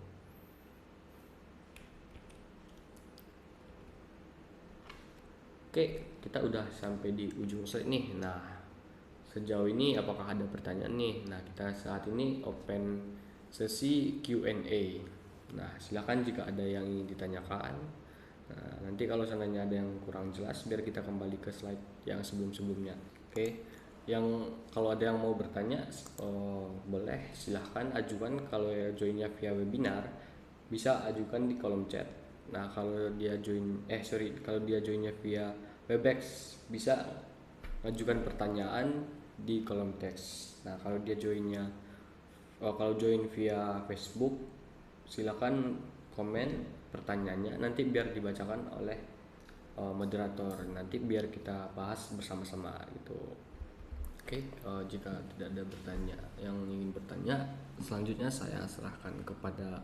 Oke, kita udah sampai di ujung slide nih. Nah, sejauh ini apakah ada pertanyaan nih? Nah, kita saat ini open sesi Q&A. Nah, silakan jika ada yang ingin ditanyakan. Nah, nanti kalau seandainya ada yang kurang jelas, biar kita kembali ke slide yang sebelum-sebelumnya. Oke, yang kalau ada yang mau bertanya, boleh silahkan ajukan. Kalau joinnya via webinar, bisa ajukan di kolom chat. Nah, kalau dia kalau dia joinnya via Webex, bisa ajukan pertanyaan di kolom teks. Nah, kalau dia kalau join via Facebook, silakan komen pertanyaannya, nanti biar dibacakan oleh moderator, nanti biar kita bahas bersama-sama gitu. Oke, jika tidak ada yang ingin bertanya, selanjutnya saya serahkan kepada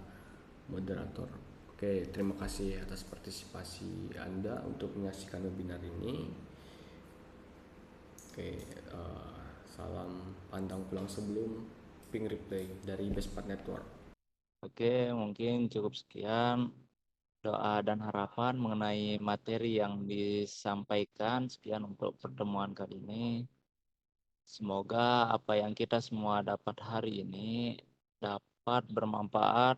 moderator. Oke, terima kasih atas partisipasi Anda untuk menyaksikan webinar ini. Oke, salam pantang pulang sebelum ping replay dari Bestpart Network. Oke, mungkin cukup sekian doa dan harapan mengenai materi yang disampaikan. Sekian untuk pertemuan kali ini. Semoga apa yang kita semua dapat hari ini dapat bermanfaat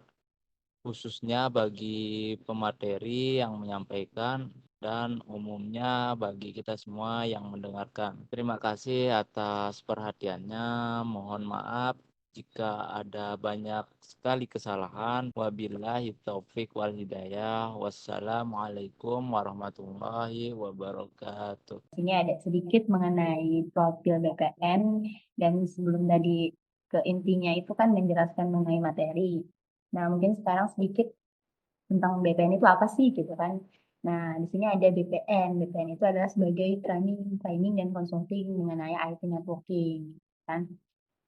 khususnya bagi pemateri yang menyampaikan dan umumnya bagi kita semua yang mendengarkan. Terima kasih atas perhatiannya. Mohon maaf jika ada banyak sekali kesalahan. Wabillahi taufik wal hidayah. Wassalamualaikum warahmatullahi wabarakatuh. Ini ada sedikit mengenai profil BPN, dan sebelum tadi ke intinya itu kan menjelaskan mengenai materi. Nah, mungkin sekarang sedikit tentang BPN itu apa sih gitu kan. Nah, di sini ada BPN. BPN itu adalah sebagai training dan consulting mengenai IT networking kan.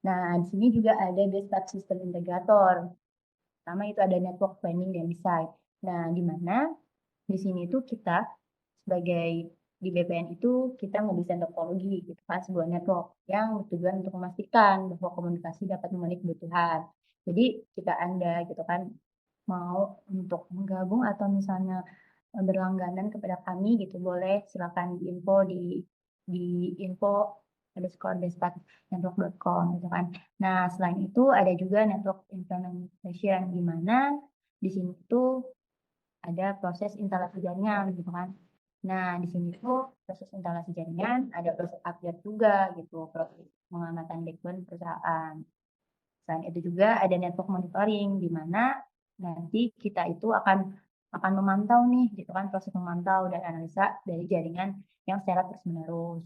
Nah, di sini juga ada Bestpart System Integrator. Pertama itu ada network planning dan design. Nah, di mana di sini tuh kita sebagai di BPN itu kita mendesain topologi gitu kan, sebuah network yang bertujuan untuk memastikan bahwa komunikasi dapat memenuhi kebutuhan. Jadi jika Anda gitu kan mau untuk menggabung atau misalnya berlangganan kepada kami gitu, boleh silakan diinfo di info_bestpartnetwork.com gitu kan. Nah, selain itu ada juga network implementation, di mana di sini tuh ada proses instalasi jaringan gitu kan. Nah, di sini tuh proses instalasi jaringan, ada proses upgrade juga gitu, proses pengamatan backbone perusahaan. Selain itu juga ada network monitoring, di mana nanti kita itu akan memantau nih gitu kan, proses memantau dan analisa dari jaringan yang secara terus-menerus.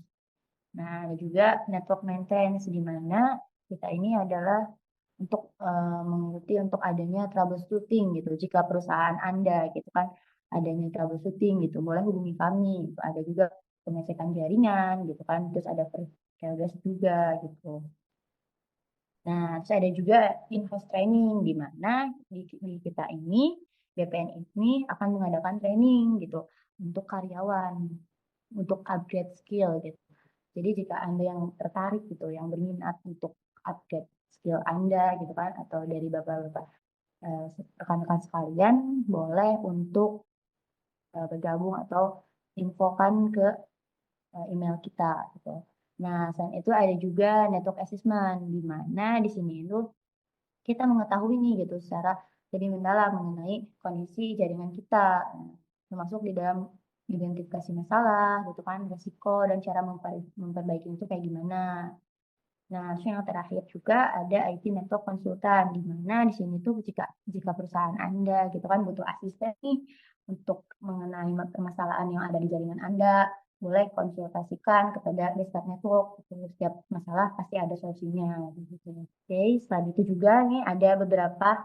Nah, ada juga network maintenance, di mana kita ini adalah untuk mengikuti untuk adanya troubleshooting gitu. Jika perusahaan Anda gitu kan adanya troubleshooting gitu, boleh hubungi kami. Ada juga pengecekan jaringan gitu kan, terus ada progress juga gitu. Nah, terus ada juga in-house training, di mana di kita ini, BPN ini akan mengadakan training gitu untuk karyawan, untuk upgrade skill gitu. Jadi jika Anda yang tertarik gitu, yang berminat untuk upgrade skill Anda gitu kan, atau dari bapak-bapak rekan-rekan sekalian, boleh untuk bergabung atau infokan ke email kita gitu. Nah, selain itu ada juga network assessment, di mana di sini itu kita mengetahui nih gitu secara lebih mendalam mengenai kondisi jaringan kita, termasuk di dalam identifikasi masalah gitu kan, resiko dan cara memperbaiki itu kayak gimana. Nah, terus yang terakhir juga ada IT network konsultan, di mana di sini tuh jika perusahaan Anda gitu kan butuh asisten nih untuk mengenai permasalahan yang ada di jaringan Anda, boleh konsultasikan kepada Bestpart Network. Setiap masalah pasti ada solusinya gitu. Oke, selain itu juga nih ada beberapa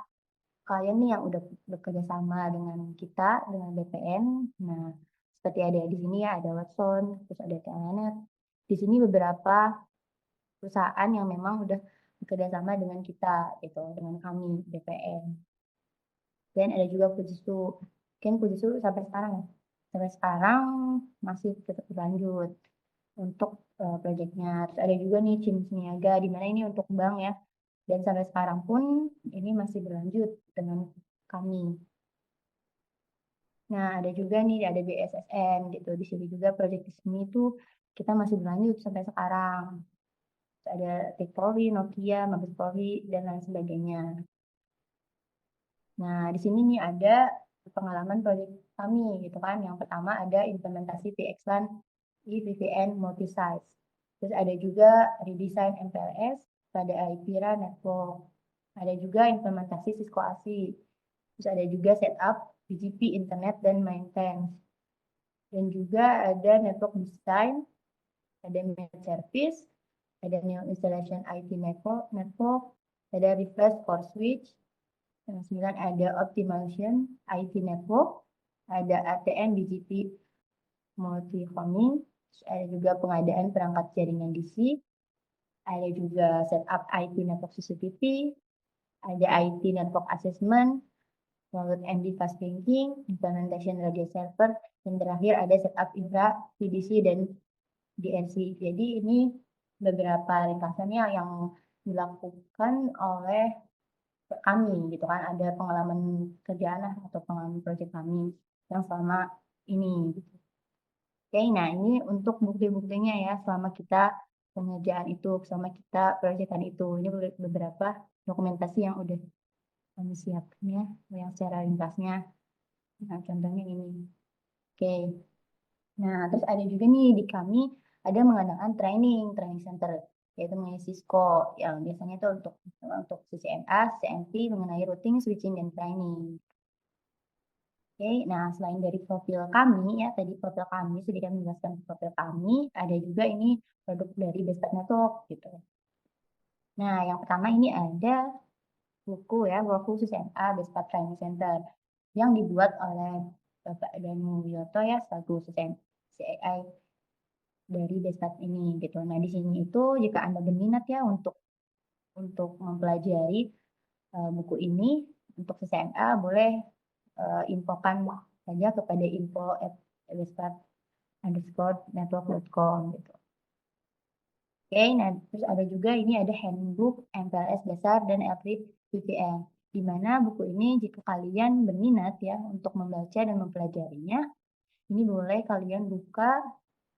klien nih yang udah bekerja sama dengan kita, dengan BPN. Nah, seperti ada di sini ya, ada Watson, terus ada Telenet. Di sini beberapa perusahaan yang memang udah bekerja sama dengan kita gitu, dengan kami BPN. Dan ada juga Fujitsu. Kan puji syukur sampai sekarang ya. Sampai sekarang masih tetap berlanjut untuk proyeknya. Terus ada juga nih Cimins Niaga, di mana ini untuk bank ya. Dan sampai sekarang pun ini masih berlanjut dengan kami. Nah, ada juga nih, ada BSSN gitu. Di sini juga proyek di sini tuh kita masih berlanjut sampai sekarang. Terus ada Tik Polri, Nokia, Mabes Polri, dan lain sebagainya. Nah, di sini nih ada pengalaman proyek kami gitu kan. Yang pertama ada implementasi VXLAN eVPN multi-site. Terus ada juga redesign MPLS pada IPRA Network. Ada juga implementasi Cisco ASI. Terus ada juga setup BGP internet dan maintenance. Dan juga ada network design, ada managed service, ada new installation IT network, ada refresh core switch. Yang 9 ada optimization IT network, ada ATN BGP multi-homing, ada juga pengadaan perangkat jaringan DC, ada juga setup IT network CCTV, ada IT network assessment, download and device banking, implementation radio server, dan terakhir ada setup infra, VDC, dan DNC. Jadi ini beberapa ringkasannya yang dilakukan oleh kami gitu kan, ada pengalaman kerjaan atau pengalaman proyek kami yang selama ini gitu. Oke, nah ini untuk bukti-buktinya ya selama kita pengerjaan itu, selama kita proyekan itu. Ini beberapa dokumentasi yang udah kami siapkan ya, yang secara ringkasnya. Nah, contohnya ini. Oke. Nah, terus ada juga nih di kami ada mengadakan training center, yaitu mengenai Cisco, yang biasanya itu untuk CCNA, CCNP mengenai routing, switching, dan training. Oke, nah selain dari profil kami ya, tadi profil kami, sedikit menjelaskan profil kami, ada juga ini produk dari Bestpat Network gitu. Nah, yang pertama ini ada buku ya, buku CCNA Bestpat Training Center yang dibuat oleh Bapak Danu Wiyoto ya, selaku CCI dari Bestpat ini gitu. Nah, di sini itu jika Anda berminat ya untuk mempelajari buku ini untuk CCNA boleh infokan saja kepada info@bestpat_network.com gitu. Oke, nah terus ada juga ini ada handbook MPLS dasar dan L3 VPN, di mana buku ini jika kalian berminat ya untuk membaca dan mempelajarinya, ini boleh kalian buka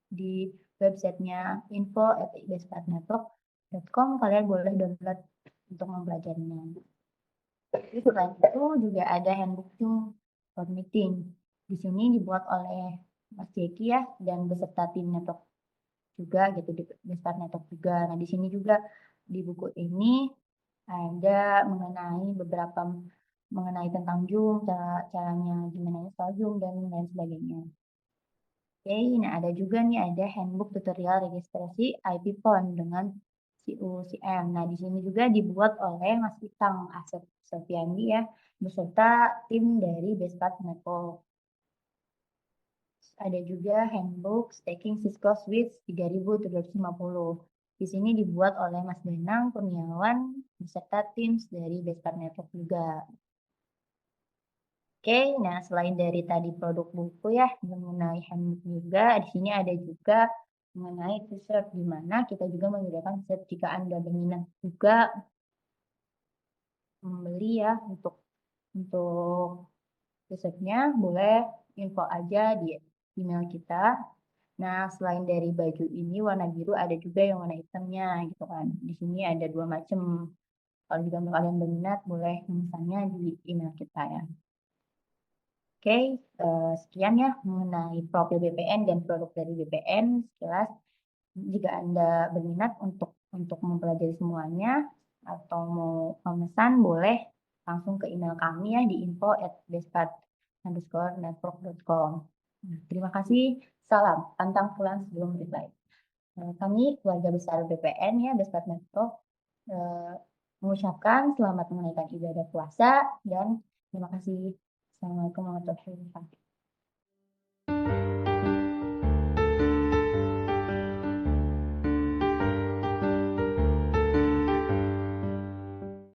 di websitenya info@bestpatnetwork.com, kalian boleh download untuk mempelajarinya. Jadi selain itu juga ada handbook Zoom for meeting. Di sini dibuat oleh Mas Jeki ya dan beserta tim network juga gitu di Bestpat Network juga. Nah, di sini juga di buku ini ada mengenai tentang Zoom, caranya gimana install Zoom dan lain sebagainya. Oke, nah ada juga nih ada handbook tutorial registrasi IP phone dengan CUCM. Nah, di sini juga dibuat oleh Mas Itang Asep Sofiandi ya, beserta tim dari Bestpat Network. Ada juga handbook Stacking Cisco Switch 3750. Di sini dibuat oleh Mas Danang Kurniawan beserta tim dari Bestpat Network juga. Oke, nah selain dari tadi produk buku ya mengenai handbook juga, di sini ada juga mengenai t-shirt, di mana kita juga menyediakan t-shirt jika Anda berminat juga membeli ya untuk t-shirtnya, boleh info aja di email kita. Nah, selain dari baju ini warna biru, ada juga yang warna hitamnya gitu kan. Di sini ada 2 macam. Kalau juga kalian berminat, boleh memesannya di email kita ya. Oke, sekian ya mengenai profil BPN dan produk dari BPN sekilas. Jika Anda berminat untuk mempelajari semuanya atau mau memesan, boleh langsung ke email kami ya di info@bestpat_network.com. Nah, terima kasih. Salam pantang pulang sebelum reply. Kami keluarga besar BPN ya, Bestpat Network, mengucapkan selamat menunaikan ibadah puasa dan terima kasih. Assalamualaikum warahmatullahi wabarakatuh.